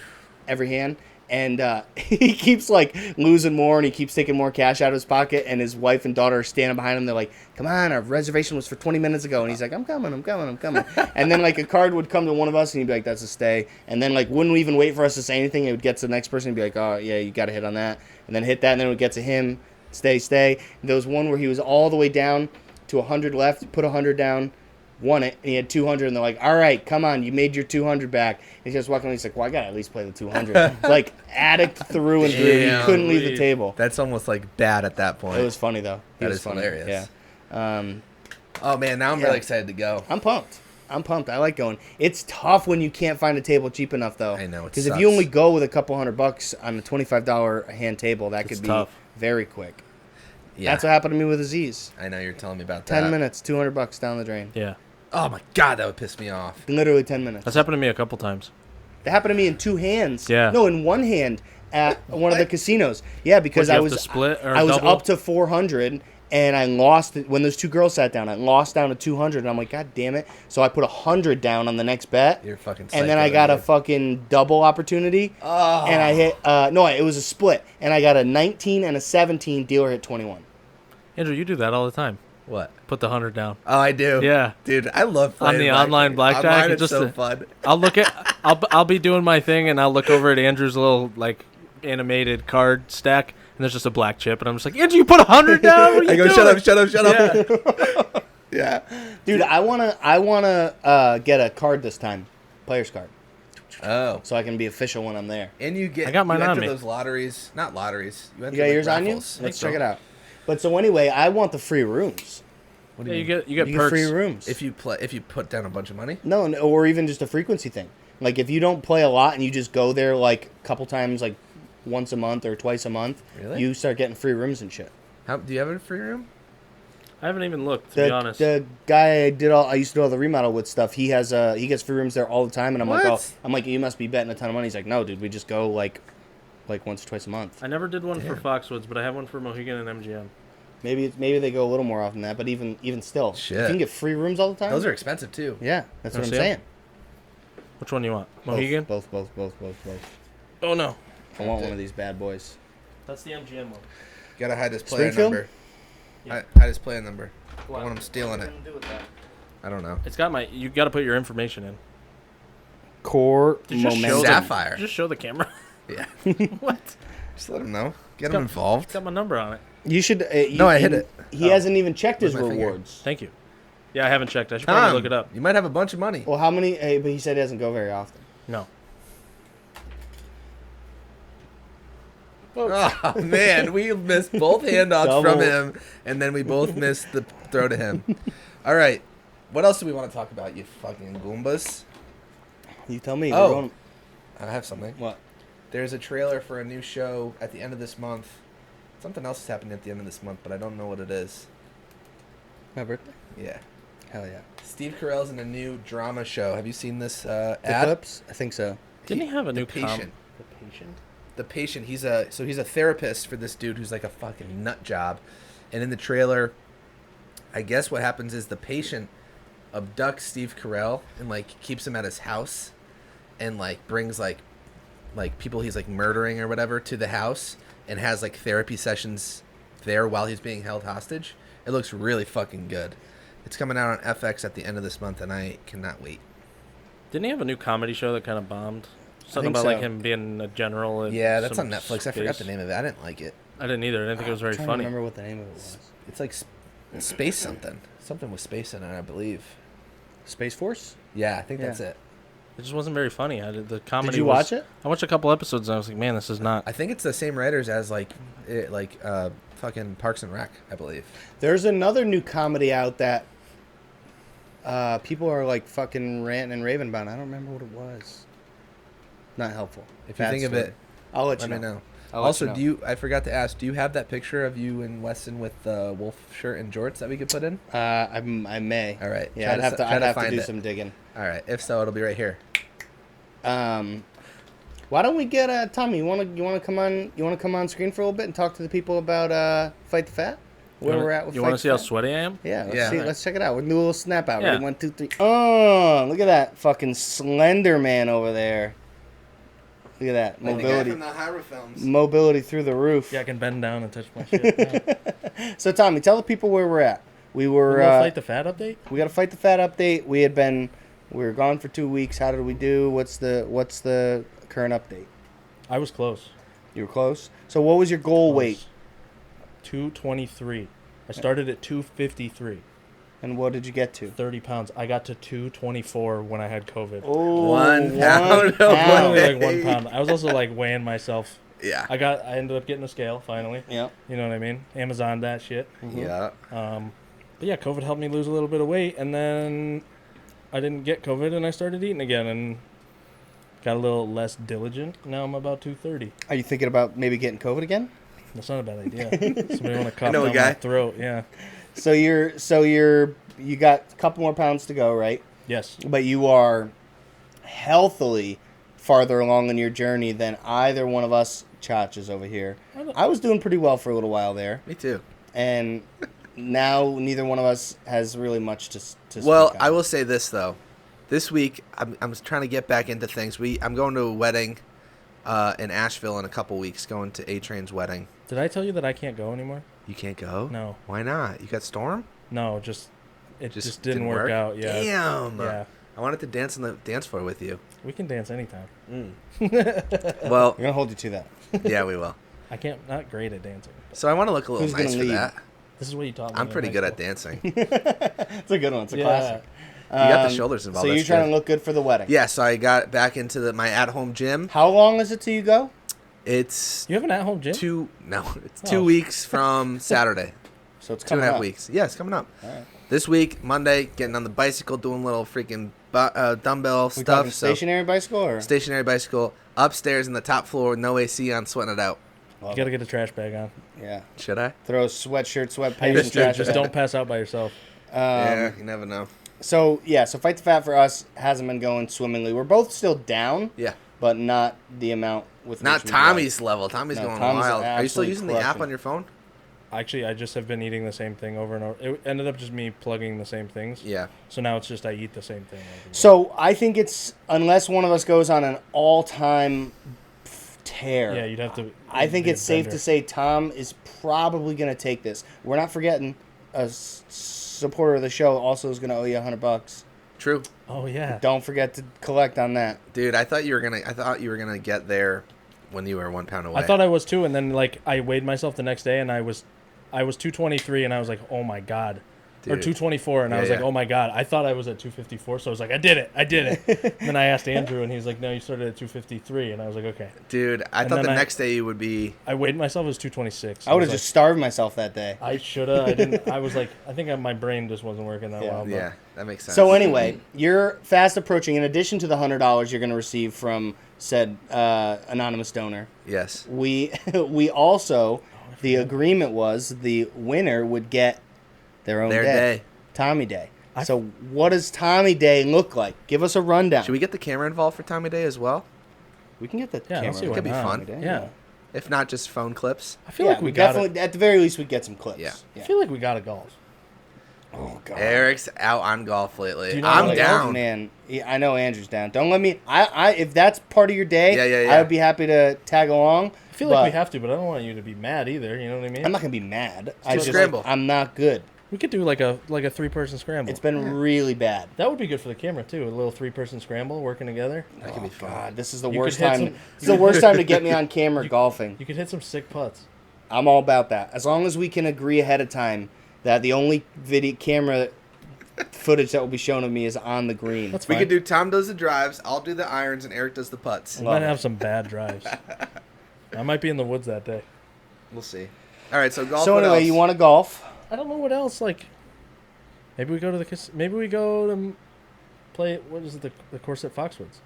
every hand. And he keeps like losing more, and he keeps taking more cash out of his pocket. And his wife and daughter are standing behind him. They're like, "Come on, our reservation was for 20 minutes ago." And he's like, "I'm coming." And then like a card would come to one of us, and he'd be like, "That's a stay." And then like wouldn't even wait for us to say anything. It would get to the next person and be like, "Oh yeah, you got to hit on that." And then hit that, and then it would get to him, stay. And there was one where he was all the way down to 100 left, put 100 down, won it, and he had 200, and they're like, "All right, come on, you made your 200 back." And he just walking away, he's like, "Well, I gotta at least play the 200." Like addict through and through. He couldn't leave the table. That's almost like bad at that point. It was funny though. That is funny. hilarious. Yeah. Oh man, now I'm really excited to go. I'm pumped. I like going. It's tough when you can't find a table cheap enough though. I know, because if you only go with a couple $100 on a $25 a hand table, that could be tough. very quick. Yeah. That's what happened to me with Aziz. I know you're telling me about that. 10 minutes, $200 down the drain. Yeah. Oh my god, that would piss me off. Literally 10 minutes. That's happened to me a couple times. That happened to me in two hands. Yeah. No, in one hand at one of the casinos. Yeah, because Would you I have was to split or I was double? up to 400 and I lost it when those two girls sat down. I lost down to 200 and I'm like, God damn it! So I put 100 down on the next bet. You're fucking. And then I got a fucking double opportunity. Oh. And I hit. No, it was a split, and I got a 19 and a 17. Dealer hit 21. Andrew, you do that all the time. What? Put the 100 down. Oh, I do. Yeah. Dude, I love playing On the online blackjack, Online, it's it's just so a- fun. I'll be doing my thing, and I'll look over at Andrew's little like animated card stack, and there's just a black chip, and I'm just like, Andrew, you put 100 down. What are I you go, doing? shut up. Yeah. Yeah. Dude, I wanna get a card this time, player's card, Oh. so I can be official when I'm there. And you get. I got mine you on enter me. those lotteries. Not lotteries. You You got yours on you? Let's check it out. But so anyway, I want the free rooms. What do Yeah, you you mean? get you get You get perks. free rooms. If you put down a bunch of money. No, or even just a frequency thing. Like if you don't play a lot and you just go there like a couple times, like once a month or twice a month, Really? you start getting free rooms and shit. How do you have a free room? I haven't even looked, to be honest. The guy I used to do all the remodel with stuff. He gets free rooms there all the time, and I'm like, What? you must be betting a ton of money. He's like, no, dude, we just go like once or twice a month. I never did one for Damn. Foxwoods, but I have one for Mohegan and MGM. Maybe they go a little more often than that, but even still, Shit. if you can get free rooms all the time. Those are expensive too. yeah, that's what I'm see 'em? saying. Which one do you want? Mohegan? Both. Oh no, I want one of these bad boys. that's the MGM one. Gotta hide his player Springfield? number. Yeah. Hide his player number. I want him stealing it. I don't know. It's got my. You got to put your information in. Core Did you just show momentum. Sapphire. Just show the camera. Yeah. What? Just let him know. Get got- him involved. It's got my number on it. You should. No, I hit it. He hasn't even checked his With my finger. rewards. Thank you. Yeah, I haven't checked. I should probably Tom, look it up. You might have a bunch of money. Well, how many? But he said he doesn't go very often. No. Oh man, we missed both handouts from Double. him, and then we both missed the throw to him. All right, what else do we want to talk about? You fucking Goombas. You tell me. Oh. We're going- I have something. What? There's a trailer for a new show at the end of this month. Something else is happening at the end of this month, but I don't know what it is. My birthday? Yeah, Hell yeah. Steve Carell's in a new drama show. Have you seen this The ad? clips? I think so. Didn't he have a The new patient. The patient? The patient. He's a therapist for this dude who's like a fucking nut job, and in the trailer, I guess what happens is the patient abducts Steve Carell and like keeps him at his house, and like brings like people he's like murdering or whatever to the house, and has like therapy sessions there while he's being held hostage. It looks really fucking good. It's coming out on FX at the end of this month, and I cannot wait. Didn't he have a new comedy show that kind of bombed? Something about like him being a general. Yeah, that's on Netflix. Space. I forgot the name of it. I didn't like it. I didn't either. I didn't think it was very funny. I don't remember what the name of it was. It's like space something. Something with space in it, I believe. Space Force? Yeah, I think that's it. It just wasn't very funny. The comedy. Did you watch it? I watched a couple episodes and I was like, man, this is not. I think it's the same writers as fucking Parks and Rec, I believe. There's another new comedy out that people are like fucking ranting and raving about. I don't remember what it was. Not helpful. If you think of it, I'll let you know. Also, I forgot to ask, do you have that picture of you and Weston with the wolf shirt and jorts that we could put in? I may. All right. Yeah, I'd have to do some digging. All right. If so, it'll be right here. Why don't we get Tommy? You wanna come on? You wanna come on screen for a little bit and talk to the people about Fight the Fat? Where we're at with. You want to see how sweaty I am? Yeah. Let's see. Let's check it out. We'll do a little snap out. Yeah. Ready? 1, 2, 3. Oh, look at that fucking slender man over there. Look at that mobility. Like the guy from the horror films. Mobility through the roof. Yeah, I can bend down and touch my shit. Yeah. So Tommy, tell the people where we're at. We were Fight the Fat update. We got to Fight the Fat update. We were gone for 2 weeks. How did we do? What's the current update? I was close. You were close. So what was your goal weight? 223. I started at 253. And what did you get to? 30 pounds. I got to 224 when I had COVID. Oh, 1 pound. Like 1 pound. I was also like weighing myself. Yeah. I ended up getting a scale finally. Yeah. You know what I mean? Amazon that shit. Mm-hmm. Yeah. But yeah, COVID helped me lose a little bit of weight, and then I didn't get COVID, and I started eating again, and got a little less diligent. Now I'm about 230. Are you thinking about maybe getting COVID again? That's not a bad idea. Somebody want to cough down guy. my throat? Yeah. So you got a couple more pounds to go, right? Yes. But you are healthily farther along in your journey than either one of us chachas over here. I was doing pretty well for a little while there. Me too. And now neither one of us has really much to speak Well, on. I will say this though. This week I'm trying to get back into things. I'm going to a wedding in Asheville in a couple weeks, going to A-Train's wedding. Did I tell you that I can't go anymore? You can't go? No. Why not? You got Storm? No, it just didn't work out. Yeah. Damn. Yeah. I wanted to dance on the dance floor with you. We can dance anytime. Well, we're gonna hold you to that. Yeah, we will. Not great at dancing. So I want to look a little Who's nice gonna for lead? that. This is what you taught me. I'm pretty good at dancing. You It's a good one. It's a classic. got the shoulders involved. So you're trying to look good for the wedding. Yeah, so I got back into my at-home gym. How long is it till you go? It's You have an at-home gym? 2 weeks from Saturday. So it's 2.5 coming up. weeks. Yeah, it's coming up. All right. This week, Monday, getting on the bicycle, doing little freaking dumbbell We stuff. talking stationary bicycle or? Stationary bicycle. Upstairs in the top floor, no AC on, sweating it out. You got to get a trash bag on. Yeah. Should I? Throw a sweatshirt, sweatpants, and trash. Just don't pass out by yourself. Yeah, you never know. So Fight the Fat for us hasn't been going swimmingly. We're both still down. Yeah. But not the amount with Not which we Tommy's level. Tommy's going Tommy's wild. Are you still absolutely using the app crushing on your phone? Actually, I just have been eating the same thing over and over. It ended up just me plugging the same things. Yeah. So now it's just I eat the same thing. So I think it's, unless one of us goes on an all-time tear. Yeah, you'd have to. I think be a it's safe to bender. say Tom is probably going to take this. We're not forgetting a supporter of the show also is going to owe you $100. True. Oh yeah. Don't forget to collect on that. Dude, I thought you were gonna get there when you were 1 pound away. I thought I was too, and then like I weighed myself the next day, and I was 223, and I was like, oh my god. Or Dude. 224, and I was like, oh my god. I thought I was at 254, so I was like, I did it. And then I asked Andrew, and he's like, no, you started at 253, and I was like, okay. Dude, I thought the next day you would be. I weighed myself as 226. I would have was just starved myself that day. I should have. I didn't. I was like, I think my brain just wasn't working that well. But Yeah, that makes sense. So anyway, you're fast approaching. In addition to the $100 you're going to receive from said anonymous donor, Yes. we also, the agreement was the winner would get their own Day. Tommy Day. So what does Tommy Day look like? Give us a rundown. Should we get the camera involved for Tommy Day as well? We can get the Yeah, camera. let's see It why could be not. fun. Day, Yeah. If not, just phone clips. I feel Yeah, like we got definitely, at the very least, we'd get some clips. Yeah. I feel like we got a golf. Oh god. Eric's out on golf Do lately. you know I'm what down. Man, I know Andrew's down. Don't let me. If that's part of your day, Yeah. I would be happy to tag along. I feel like we have to, but I don't want you to be mad either. You know what I mean? I'm not gonna be mad. too scramble. I'm not good. We could do like a 3-person scramble. It's been really bad. That would be good for the camera too. A little 3-person scramble working together. That could be fun. God, this is the You worst could hit time. some- This is the worst time to get me on camera golfing. You could hit some sick putts. I'm all about that. As long as we can agree ahead of time that the only video camera footage that will be shown of me is on the green. That's We fine. could do Tom does the drives, I'll do the irons, and Eric does the putts. We might have some bad drives. I might be in the woods that day. We'll see. All right, so golf. So what anyway, else? you want to golf? I don't know what else. Like, maybe we go to maybe we go to play. What is it? The course at Foxwoods,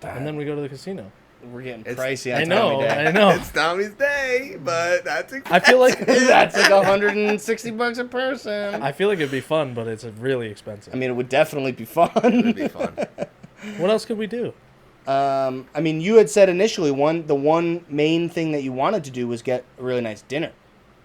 and then we go to the casino. We're getting It's- pricey. On I know. Tommy Day. I know. It's Tommy's day, but that's I expensive. feel like That's like $160 a person. I feel like it'd be fun, but it's really expensive. I mean, it would definitely be fun. It'd be fun. What else could we do? I mean, you had said initially the one main thing that you wanted to do was get a really nice dinner.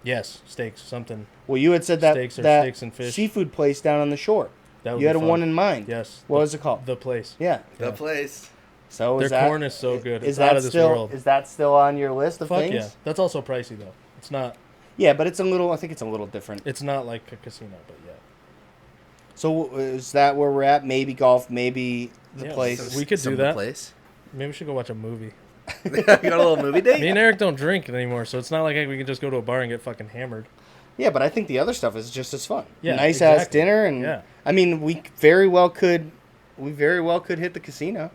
Yes, steaks, something. Well, you had said that Steaks or that steaks and fish. seafood place down on the shore. That would You be had fun. one in mind. Yes. What was it called? The place. Yeah. The Yeah. place. So Their is that, corn is so good. Is It's that out of this still world. is that still on your list of Fuck things? yeah. That's also pricey though. It's not. Yeah, but it's a little. I think it's a little different. It's not like a casino, but yeah. So is that where we're at? Maybe golf. Maybe the Yeah, place. we could Some do of the that. place. Maybe we should go watch a movie. You got a little movie date? Me and Eric don't drink anymore, so it's not like we can just go to a bar and get fucking hammered. Yeah, but I think the other stuff is just as fun. Yeah, nice ass exactly. dinner, and Yeah. I mean, we very well could hit the casino.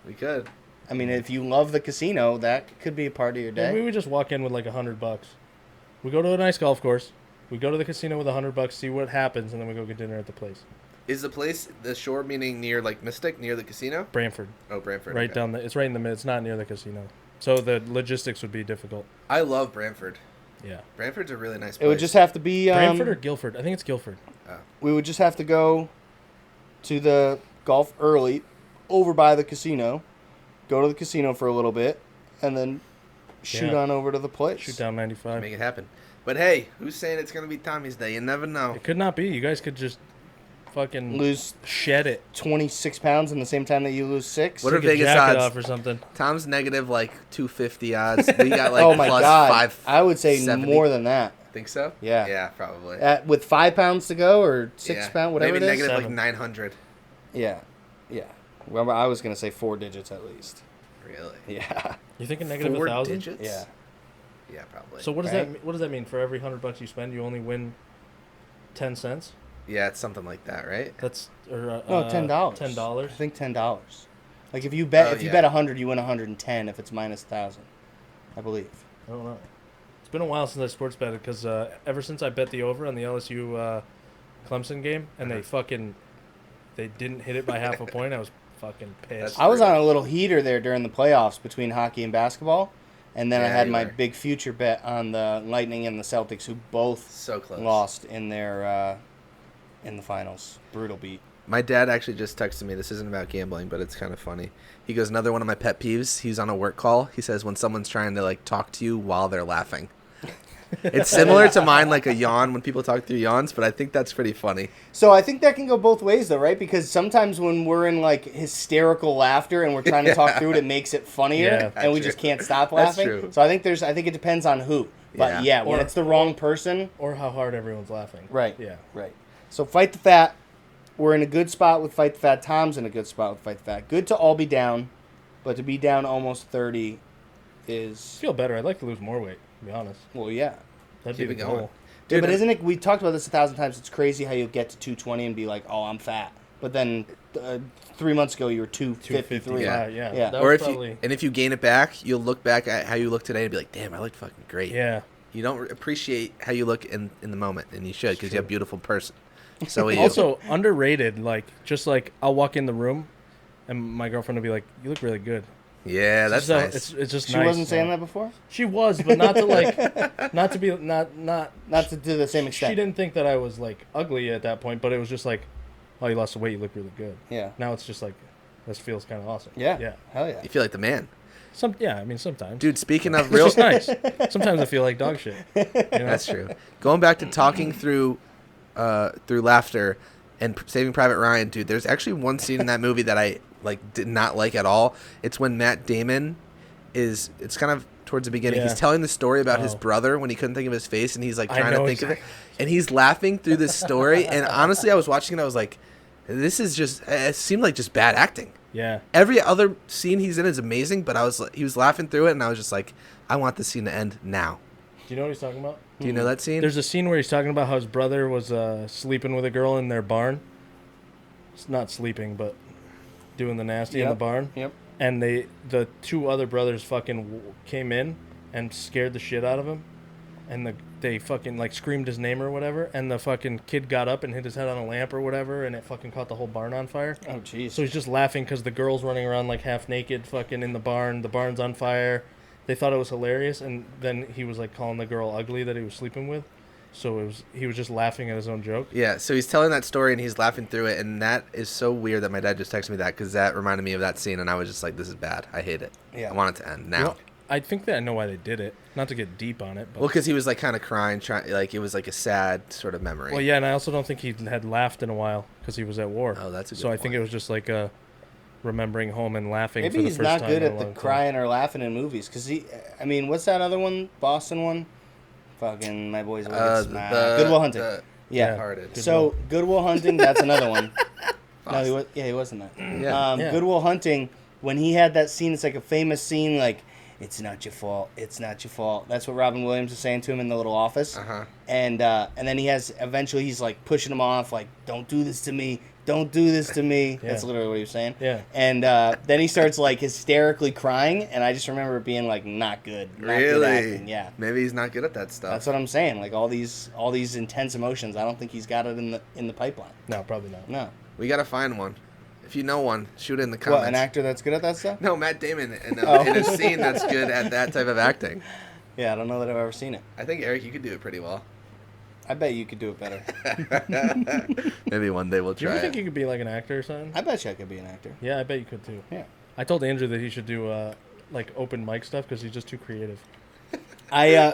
We could. I mean, if you love the casino, that could be a part of your Maybe day. we just walk in with like $100. We go to a nice golf course. We go to the casino with $100, see what happens, and then we go get dinner at the place. Is the place the shore meaning near like Mystic, near the casino? Brantford, Oh, Brantford. right okay. down the. It's right in the mid. It's not near the casino, so the logistics would be difficult. I love Brantford. Yeah. Brantford's a really nice place. It would just have to be. Brantford or Guilford? I think it's Guilford. We would just have to go to the golf early, over by the casino, go to the casino for a little bit, and then shoot Yeah. on over to the place. Shoot down 95. make it happen. But hey, who's saying it's gonna be Tommy's day? You never know. It could not be. You guys could just fucking Lose shed it. 26 pounds in the same time that you lose 6. What are Take a Vegas jacket odds? off or something. Tom's negative like 250 odds. We got like Oh my plus god! 5. I would say 70. more than that. Think so? Yeah. Yeah, probably. With 5 pounds to go or 6 Yeah. pounds, whatever Maybe it is. negative like 7. 900. Yeah, yeah. Well, I was gonna say 4 digits at least. Really? Yeah, You thinking negative 4 1,000? digits? yeah. Yeah, probably. So what does Right? that what does that mean? For every $100 you spend, you only win 10 cents. Yeah, it's something like that, right? That's or No, $10. $10. I think $10. Like if you bet, Oh, if you yeah. bet 100, you win 110. If it's minus 1,000, I believe. I don't know. It's been a while since I sports betted because ever since I bet the over on the LSU Clemson game and they didn't hit it by half a point, I was fucking pissed. I was on a little heater there during the playoffs between hockey and basketball, and then I Yeah, had you my were. big future bet on the Lightning and the Celtics, who both So close. lost in their in the finals. Brutal beat. My dad actually just texted me. This isn't about gambling, but it's kind of funny. He goes, another one of my pet peeves. He's on a work call. He says when someone's trying to like talk to you while they're laughing. It's similar to mine, like a yawn when people talk through yawns, but I think that's pretty funny. So I think that can go both ways, though, right? Because sometimes when we're in like hysterical laughter and we're trying to talk through it, it makes it funnier, Yeah. and we That's just true. can't stop That's laughing. true. So I think it depends on who. But Yeah. when Or- it's the wrong person, or how hard everyone's laughing. right? Yeah. Right. So Fight the Fat, we're in a good spot with Fight the Fat. Tom's in a good spot with Fight the Fat. Good to all be down, but to be down almost 30 I is feel better. I'd like to lose more weight, to be honest. well, yeah. That'd Keep be it the going. goal. Yeah, Dude, but isn't it? We talked about this 1,000 times. It's crazy how you get to 220 and be like, "Oh, I'm fat," but then 3 months ago you were 253. 255, Yeah. yeah. That or was if probably, if you gain it back, you'll look back at how you look today and be like, damn, I looked fucking great. yeah. You don't appreciate how you look in the moment, and you should because you're a beautiful person. So are you. Also underrated. Like just like I'll walk in the room, and my girlfriend will be like, "You look really good." yeah, that's So nice. It's just She nice. wasn't saying that before. She was, but not to like, not to be not. Not to the same She extent. didn't think that I was like ugly at that point, but it was just like, "Oh, you lost the weight. You look really good." Yeah. Now it's just like, this feels kind of awesome. Yeah. Yeah. Hell yeah. You feel like the man. I mean, sometimes. Dude, speaking of It's real... just nice. Sometimes I feel like dog shit. You know? That's true. Going back to talking through laughter and Saving Private Ryan, dude, there's actually one scene in that movie that I like did not like at all. It's when Matt Damon it's kind of towards the beginning. Yeah. He's telling the story about his brother when he couldn't think of his face, and he's like I trying to know think of it, exactly. and he's laughing through this story. And honestly, I was watching it, I was like, this is just, it seemed like just bad acting. Yeah. Every other scene he's in is amazing, but he was laughing through it, and I was just like, I want this scene to end now. Do you know what he's talking about? Do you know that scene? There's a scene where he's talking about how his brother was sleeping with a girl in their barn. It's not sleeping, but doing the nasty in the barn. Yep. And the two other brothers fucking came in and scared the shit out of him. And they fucking like screamed his name or whatever. And the fucking kid got up and hit his head on a lamp or whatever. And it fucking caught the whole barn on fire. Oh, jeez. So he's just laughing because the girl's running around like half naked fucking in the barn. The barn's on fire. They thought it was hilarious. And then he was like calling the girl ugly that he was sleeping with. So he was just laughing at his own joke. Yeah, so he's telling that story and he's laughing through it, and that is so weird that my dad just texted me that, because that reminded me of that scene, and I was just like, this is bad. I hate it. Yeah. I want it to end now. You know, I think that I know why they did it. Not to get deep on it. But Well, because he was like kind of crying, like it was like a sad sort of memory. Well, yeah, and I also don't think he had laughed in a while because he was at war. Oh, that's a good So I think point. it was just like remembering home and laughing Maybe for the he's first not time good in a at the long time. crying or laughing in movies. Because what's that other one? Boston one? Fucking My Boy's a Wicked Smile. Good Will Hunting. Yeah. Hearted. So Good Will Hunting, that's another one. No, he wasn't that. Yeah. Yeah. Good Will Hunting, when he had that scene, it's like a famous scene, like, it's not your fault, it's not your fault. That's what Robin Williams is saying to him in the little office. Uh-huh. And then eventually he's like pushing him off, like, don't do this to me, don't do this to me. Yeah. That's literally what he was saying. Yeah. And then he starts like hysterically crying, and I just remember it being like not good. Not good Really? acting. Yeah. Maybe he's not good at that stuff. That's what I'm saying. Like all these intense emotions, I don't think he's got it in the pipeline. No, probably not. No. We got to find one. If you know one, shoot it in the comments. What, an actor that's good at that stuff? No, Matt Damon in Oh. a scene that's good at that type of acting. Yeah, I don't know that I've ever seen it. I think, Eric, you could do it pretty well. I bet you could do it better. Maybe one day we'll Do you try ever think it. you could be like an actor or something? I bet you I could be an actor. Yeah, I bet you could too. Yeah. I told Andrew that he should do like open mic stuff because he's just too creative.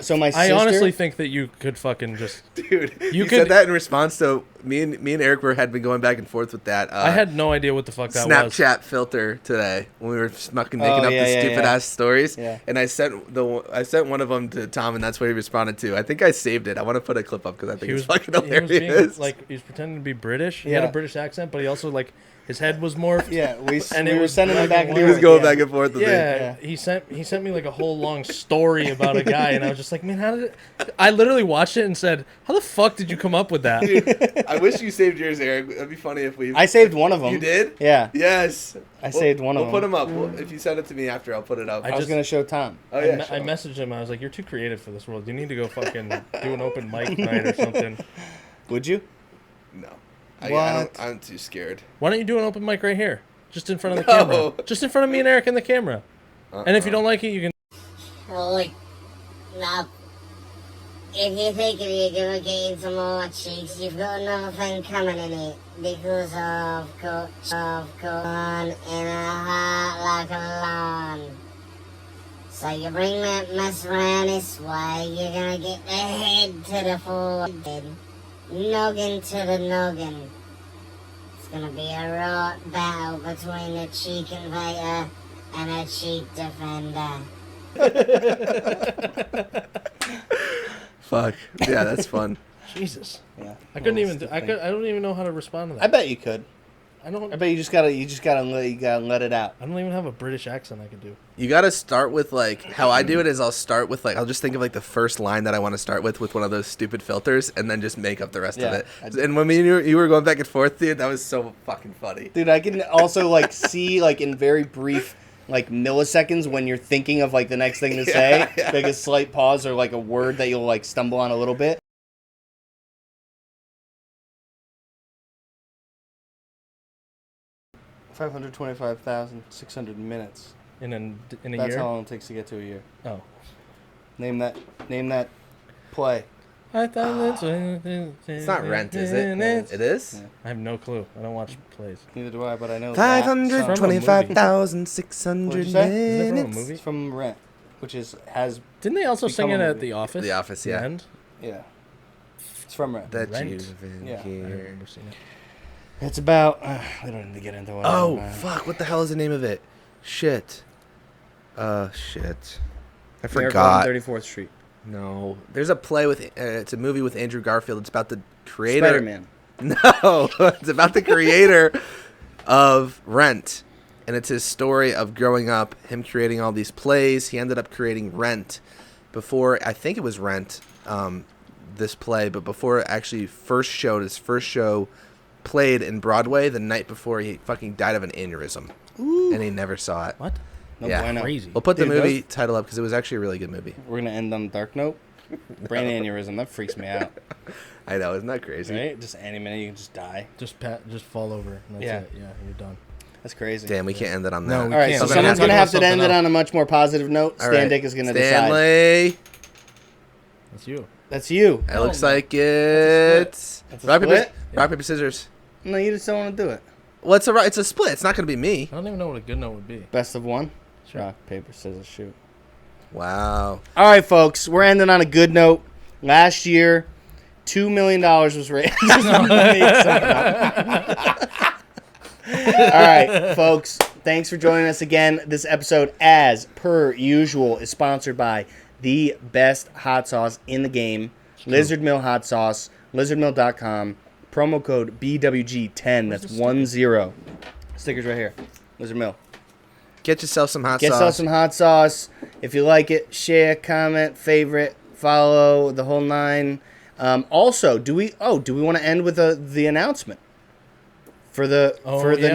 So my sister. I honestly think that you could fucking just. Dude, you could- said that in response to me and Eric had been going back and forth with that. I had no idea what the fuck that was. Snapchat filter today when we were fucking making up yeah, the yeah, stupid yeah. ass stories. Yeah. And I sent one of them to Tom, and that's what he responded to. I think I saved it. I want to put a clip up because I think it's fucking He was hilarious. being, like, he was pretending to be British. He had Yeah. a British accent, but he also like his head was morphed. Yeah, we And we it were was sending them back and black and he forth. was going yeah. back and forth with me. Yeah, he sent me like a whole long story about a guy, and I was just like, man, how did it? I literally watched it and said, how the fuck did you come up with that? Dude, I wish you saved yours, Eric. That'd be funny if we. I saved one of them. You did? Yeah. Yes. I saved one of We'll put them. them up. If you send it to me after, I'll put it up. I I was just- going to show Tom. Oh I yeah. me- I messaged him. I was like, you're too creative for this world. You need to go fucking do an open mic night or something. Would you? No. What? I'm too scared. Why don't you do an open mic right here, just in front of the No. camera, just in front of me and Eric and the camera. And if you don't like it, you can. Look, now, if you think if you're gonna gain some more cheeks, you've got another thing coming in it. Because of corn in a heart like a lawn. So you bring that mess round this way, you're gonna get the head to the forehead, noggin to the noggin. It's gonna be a right battle between the cheek invader and a cheek defender. Fuck. Yeah, that's fun. Jesus, Yeah. I couldn't even. I don't even know how to respond to I that. bet you could. I don't. I bet you just gotta let it out. I don't even have a British accent I could do. You got to start with like how I do it is I'll start with like I'll just think of like the first line that I want to start with one of those stupid filters and then just make up the rest of Yeah, it. And when me and you were going back and forth, dude, that was so fucking funny. Dude, I can also like see like in very brief like milliseconds when you're thinking of like the next thing to say, Yeah. like a slight pause or like a word that you'll like stumble on a little bit. $525,600 minutes. In a That's year. how long it takes to get to a year. Oh. Name that play. It's not Rent, is it? It is? Yeah. I have no clue. I don't watch plays. Neither do I, but I know that song. 525,600 What'd you say? Is that from a minutes. movie? It's from Rent, which has Didn't they also sing Become it a at movie. The Office? The Office, The yeah. end? yeah. It's from Rent. That Rent? you've been Yeah. I here. remember seeing it. It's about. We don't need to get into what. Oh, fuck. What the hell is the name of it? Shit. Shit. I Miracle forgot. on 34th Street. No, there's a play with. It's a movie with Andrew Garfield. It's about the creator. Spider-Man. No, it's about the creator of Rent, and it's his story of growing up, him creating all these plays. He ended up creating Rent before, I think it was Rent, this play, but before it actually first showed, his first show played in Broadway the night before he fucking died of an aneurysm. Ooh. And he never saw it. What? No Yeah. bueno. Crazy. We'll put the Dude, movie title up because it was actually a really good movie. We're going to end on a dark note. Brain aneurysm. That freaks me out. I know, isn't that crazy? Right? Just any minute you can just die. Just fall over. And that's Yeah. it. Yeah, you're done. That's crazy. Damn, we can't end it on No, that. we All right, can't. so We're someone's gonna going to have have to to end it talk on a much more positive note. All Stan right. Dick is going to decide. Stanley. That's you. That's you. It looks like it's That's a rock paper, split? rock paper scissors. No, you just don't want to do it. Well, it's a split. It's not going to be me. I don't even know what a good note would be. Best of one. Sure. Rock, paper, scissors, shoot. Wow. All right, folks. We're ending on a good note. Last year, $2 million was raised. All right, folks. Thanks for joining us again. This episode, as per usual, is sponsored by the best hot sauce in the game, Lizard Mill Hot Sauce, lizardmill.com. Promo code BWG10. That's 10. Stickers right here. Lizard Mill. Get yourself some hot Get sauce. yourself some hot sauce. If you like it, share, comment, favorite, follow, the whole nine. Also, do we want to end with the announcement for the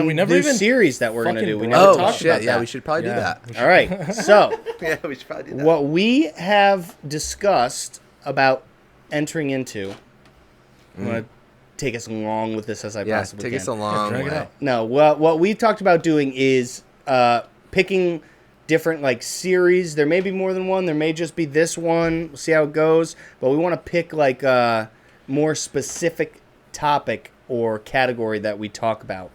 we never new even series that we're gonna fucking do? We brought never Oh, talked shit. about Yeah, that. we should probably do that. All right. So Yeah, we should probably do that. what we have discussed about entering into, I'm gonna take us along with this as I Yeah, possibly take can. us a long drag it way. out. No, what we've talked about doing is picking different like series. There may be more than one. There may just be this one. We'll see how it goes. But we want to pick like a more specific topic or category that we talk about,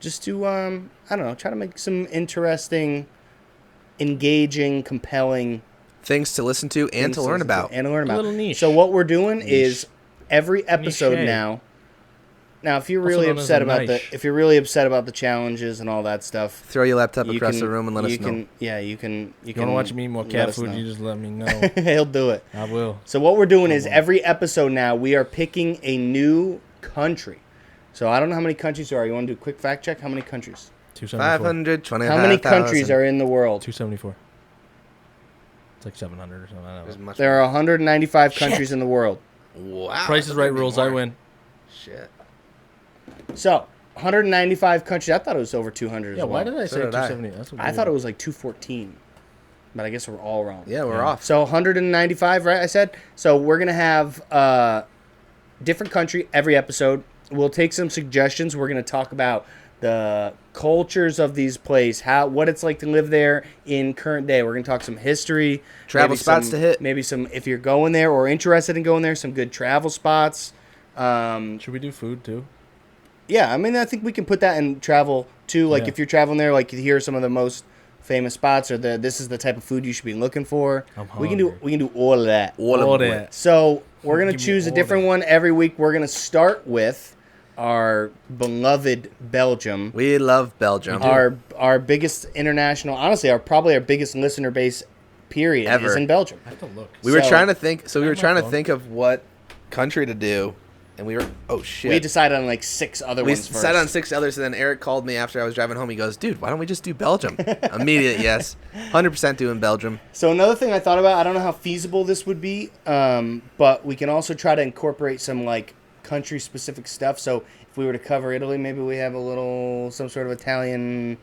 just to I don't know, try to make some interesting, engaging, compelling Things to listen to and things to learn listen about. and to learn about. little niche. So what we're doing is every episode Niche. now. Now, if you're Also really known as upset a about niche. the challenges and all that stuff, Throw your laptop you across can- the room and let us you know. can, yeah, you can. You want to watch me eat more let cat us food? know. You just let me know. He'll do it. I will. So what we're doing is every episode now we are picking a new country. So I don't know how many countries there are. You want to do a quick fact check? How many countries? 274. 525,000. How many countries are in the world? 274. It's like 700 or something. I don't know. There are 195 countries in the world. Wow. Price is that's Right gonna be rules. more. I win. Shit. So 195 countries. I thought it was over 200 Yeah, as why well. did I So say did I. 270? That's what I thought it was like 214. But I guess we're all wrong. Yeah, we're Yeah. off. So 195, right? I said. So we're gonna have different country every episode. We'll take some suggestions. We're gonna talk about the cultures of these places, what it's like to live there in current day. We're gonna talk some history, Travel maybe spots some- to hit. Maybe some if you're going there or interested in going there, some good travel spots. Should we do food too? Yeah, I mean, I think we can put that in travel too. Like Yeah. if you're traveling there, like here are some of the most famous spots, or this is the type of food you should be looking for. I'm We can do all of that. All of it. that. So we're gonna Give me choose a all different that. one every week. We're gonna start with our beloved Belgium. We love Belgium. Our biggest international, honestly, probably our biggest listener base, period, Ever. is in Belgium. I have to look. We were So- trying to think. So we I were have my trying to phone. think of what country to do, and we were. Oh shit. We decided on like 6 other We ones first. sat on 6 others, and then Eric called me after I was driving home. He goes, "Dude, why don't we just do Belgium?" Immediate yes, 100% doing Belgium. So another thing I thought about, I don't know how feasible this would be, but we can also try to incorporate some like country-specific stuff. So if we were to cover Italy, maybe we have some sort of Italian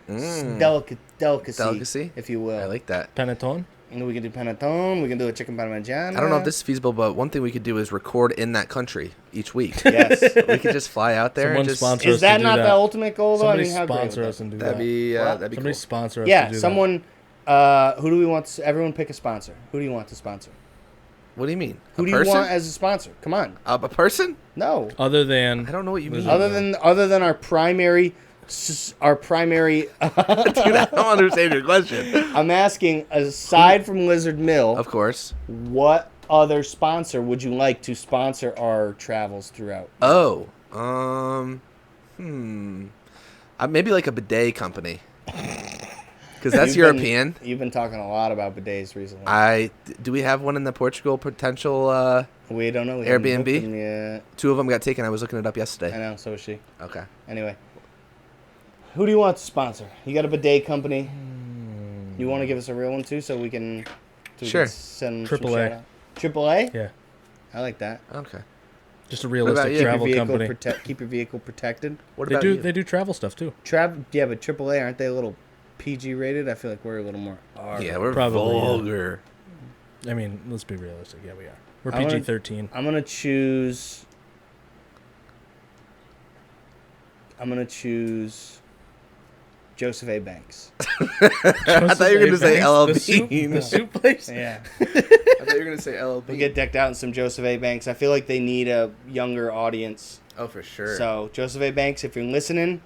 delicacy, if you will. I like that. Panettone? And we can do panettone. We can do a chicken parmigiana. I don't know if this is feasible, but one thing we could do is record in that country each week. Yes. We could just fly out there Someone and just. sponsor Is us that to do not that. the ultimate goal, though? Somebody I mean, how great sponsor would us that and do That'd that. be What? that'd be Somebody cool. sponsor us Yeah, to do someone. Who do we want? Everyone pick a sponsor. Who do you want to sponsor? What do you mean? Who a do person? you want as a sponsor? Come on. A person? No. that. Other than... I don't know what you mean. Other than our primary. Dude, I don't understand your question. I'm asking, aside from Lizard Mill, Of course. what other sponsor would you like to sponsor our travels throughout? Oh. Maybe like a bidet company. Because that's European. You've been talking a lot about bidets recently. Do we have one in the Portugal potential We don't know. We Airbnb? 2 of them got taken. I was looking it up yesterday. I know, so is she. Okay. Anyway. Who do you want to sponsor? You got a bidet company? You want to give us a real one, too, so we can... Sure. Send AAA. AAA? Yeah. I like that. Okay. Just a realistic travel company. Keep your vehicle protected. What They about do. you? They do travel stuff too. Yeah, but AAA, aren't they a little PG rated? I feel like we're a little more R. Yeah, we're Probably, vulgar. I mean, let's be realistic. Yeah, we are. We're I'm gonna- PG-13. I'm going to choose... Joseph A. Banks. I thought you were going to say LLB. The soup place. Yeah. I thought you were going to say LLB. We get decked out in some Joseph A. Banks. I feel like they need a younger audience. Oh, for sure. So, Joseph A. Banks, if you're listening,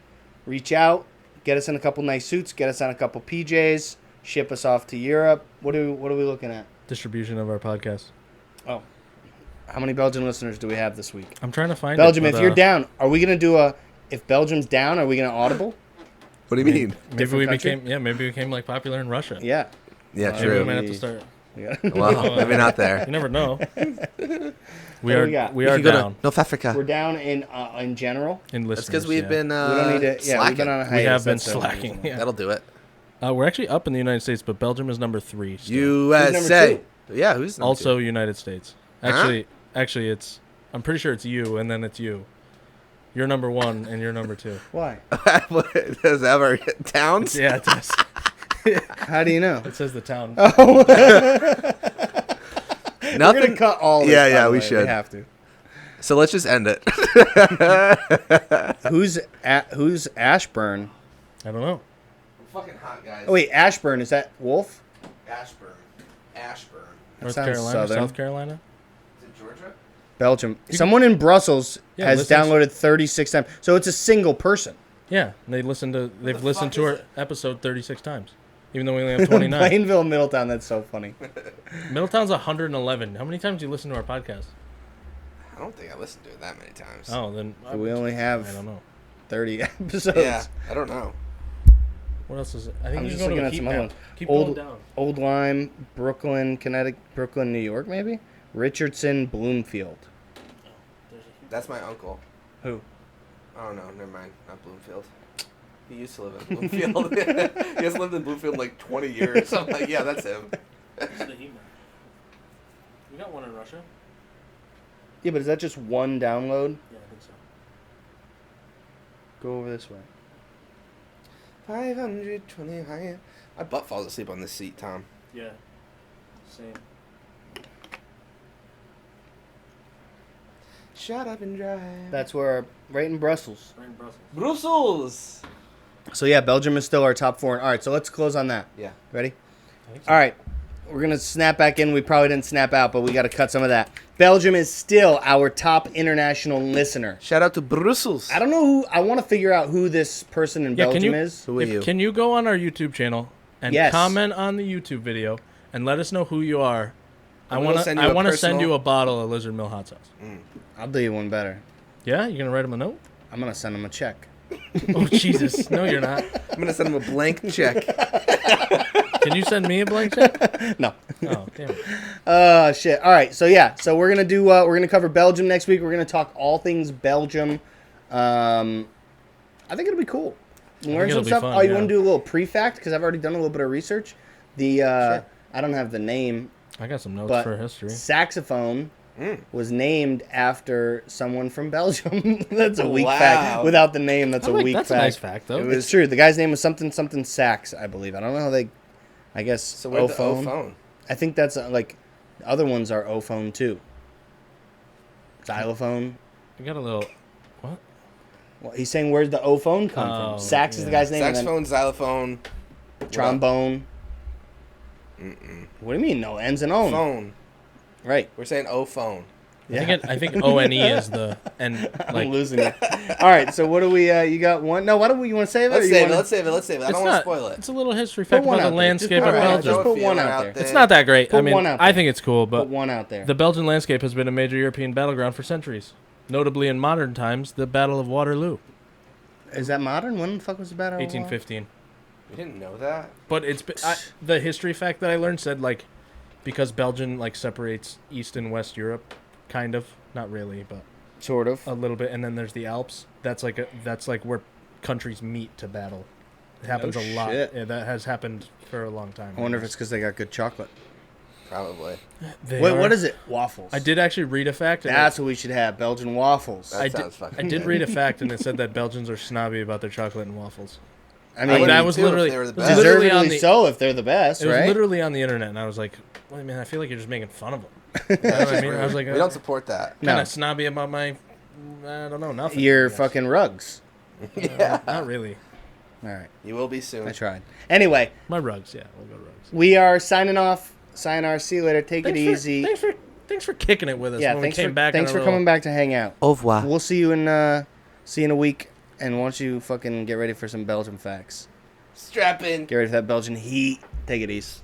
reach out. Get us in a couple nice suits. Get us on a couple PJs. Ship us off to Europe. What are we looking at? Distribution of our podcast. Oh. How many Belgian listeners do we have this week? I'm trying to find Belgium, it, if but, you're down, are we going to do if Belgium's down, are we going to audible? What do you mean? Maybe Different we country? became like popular in Russia. Yeah. Yeah, Maybe we true. might have to start. Well, maybe not there. You never know. What do we got? We You are can go to down North Africa. We're down in general. in listeners. That's because we've yeah. been We don't need to. Yeah, slacking. we've been on a We hiatus. have been That's the slacking. reason. Yeah. That'll do it. We're actually up in the United States, but Belgium is number 3. Still. USA. Yeah, who's number Also 2? United States. Huh? Actually, it's. I'm pretty sure it's you, and then it's you. You're number 1, and you're number 2. Why? Does that ever towns? Yeah, it does. How do you know? It says the town. We're Nothing. gonna cut all this. Yeah, by yeah, the we way. should. We have to. So let's just end it. Who's Ashburn? I don't know. Fucking hot guys. Oh wait, Ashburn, is that Wolf? Ashburn. North sounds Carolina, southern. South Carolina. Is it Georgia? Belgium. Someone in Brussels Yeah, has listens- downloaded 36 times. So it's a single person. Yeah, they've listened to fuck our is it? episode 36 times, even though we only have 29. Plainville, Middletown, that's so funny. Middletown's 111. How many times do you listen to our podcast? I don't think I listened to it that many times. Oh, then We only I have don't know. 30 episodes. Yeah, I don't know. What else is it? I think I'm you just can go looking to at a some heat other map. ones. Keep Old- going down. Old Lyme, Brooklyn, Connecticut, Brooklyn, New York, maybe? Richardson, Bloomfield. That's my uncle. Who? Oh no, never mind. Not Bloomfield. He used to live in Bloomfield. He has lived in Bloomfield like 20 years. I'm like, yeah, that's him. This is the heat map. We got one in Russia. Yeah, but is that just one download? Yeah, I think so. Go over this way. 520 high. My butt falls asleep on this seat, Tom. Yeah. Same. Shut up and drive. That's where, right in Brussels. We're in Brussels. Brussels. So yeah, Belgium is still our top 4. All right, so let's close on that. Yeah. Ready? I think so. All right. We're going to snap back in. We probably didn't snap out, but we got to cut some of that. Belgium is still our top international listener. Shout out to Brussels. I don't know who. I want to figure out who this person in Yeah, can Belgium you- is. Who are you? Can you go on our YouTube channel and Yes. comment on the YouTube video and let us know who you are? I'm gonna send you I a want to send personal- you a bottle of Lizard Mill hot sauce. I'll do you one better. Yeah, you gonna write him a note? I'm going to send him a check. Oh Jesus, no, you're not. I'm gonna send him a blank check. Can you send me a blank check? No. Oh, damn it. Shit. All right. So yeah. So we're gonna do. We're gonna cover Belgium next week. We're gonna talk all things Belgium. I think it'll be cool. Learn it'll some be stuff. fun, Oh, you yeah. want to do a little pre-fact because I've already done a little bit of research. The I don't have the name, I got some notes but for history. saxophone was named after someone from Belgium. That's a weak Wow. fact. Without the name, that's I'm a like, weak that's fact. a nice fact, though. It's true. The guy's name was something sax, I believe. I don't know how they. I guess So where's the O-phone. phone? I think that's like other ones are O-phone too. Xylophone. You got a little. What? Well, he's saying where's the O-phone come Oh, from? Sax is the yeah. guy's name. and then Saxophone, xylophone, trombone. What do you mean? No, ends in own. phone. Right. We're saying O phone. Yeah. I think ONE is the and I'm like losing it. All right. So what do we? You got one? No. Why don't we? You want to save it? or Let's you save it. wanna- Let's save it. Let's save it. I it's don't want to not. spoil it. It's a little history fact one about out the there. landscape Just of put one out Belgium. there. Just put one out there. It's not that great. Put I mean, one out I there. think it's cool, Put but one out there. the Belgian landscape has been a major European battleground for centuries. Notably in modern times, the Battle of Waterloo, Is that modern? When the fuck was the battle? 1815. You didn't know that? But the history fact that I learned said like because Belgium like separates East and West Europe, kind of, not really, but Sort of. a little bit, and then there's the Alps. That's like where countries meet to battle. It happens No a lot. shit. Yeah, that has happened for a long time. I wonder if it's because they got good chocolate. Probably. They Wait, are. what is it? Waffles. I did actually read a fact. And That's what we should have. Belgian waffles. That sounds fucking I did good. read a fact, and it said that Belgians are snobby about their chocolate and waffles. I would mean, that be was too if literally they were the it was best. literally on deservedly the so if they're the best, it was right? literally on the internet, and I was like, well, man, I feel like you're just making fun of them. You know what I mean? I was like, We don't support that. No. kind of snobby about my, I don't know, nothing. Your I guess. fucking rugs. Yeah. Not really. All right. You will be soon. I tried. Anyway, My rugs, yeah, we'll go rugs. we are signing off. Sayonara. See you later. Take it easy. Thanks for kicking it with us Yeah, when we thanks came for, back. thanks for coming back to hang out. Au revoir. We'll see you in a week, and once you fucking get ready for some Belgian facts. Strap in. Get ready for that Belgian heat. Take it easy.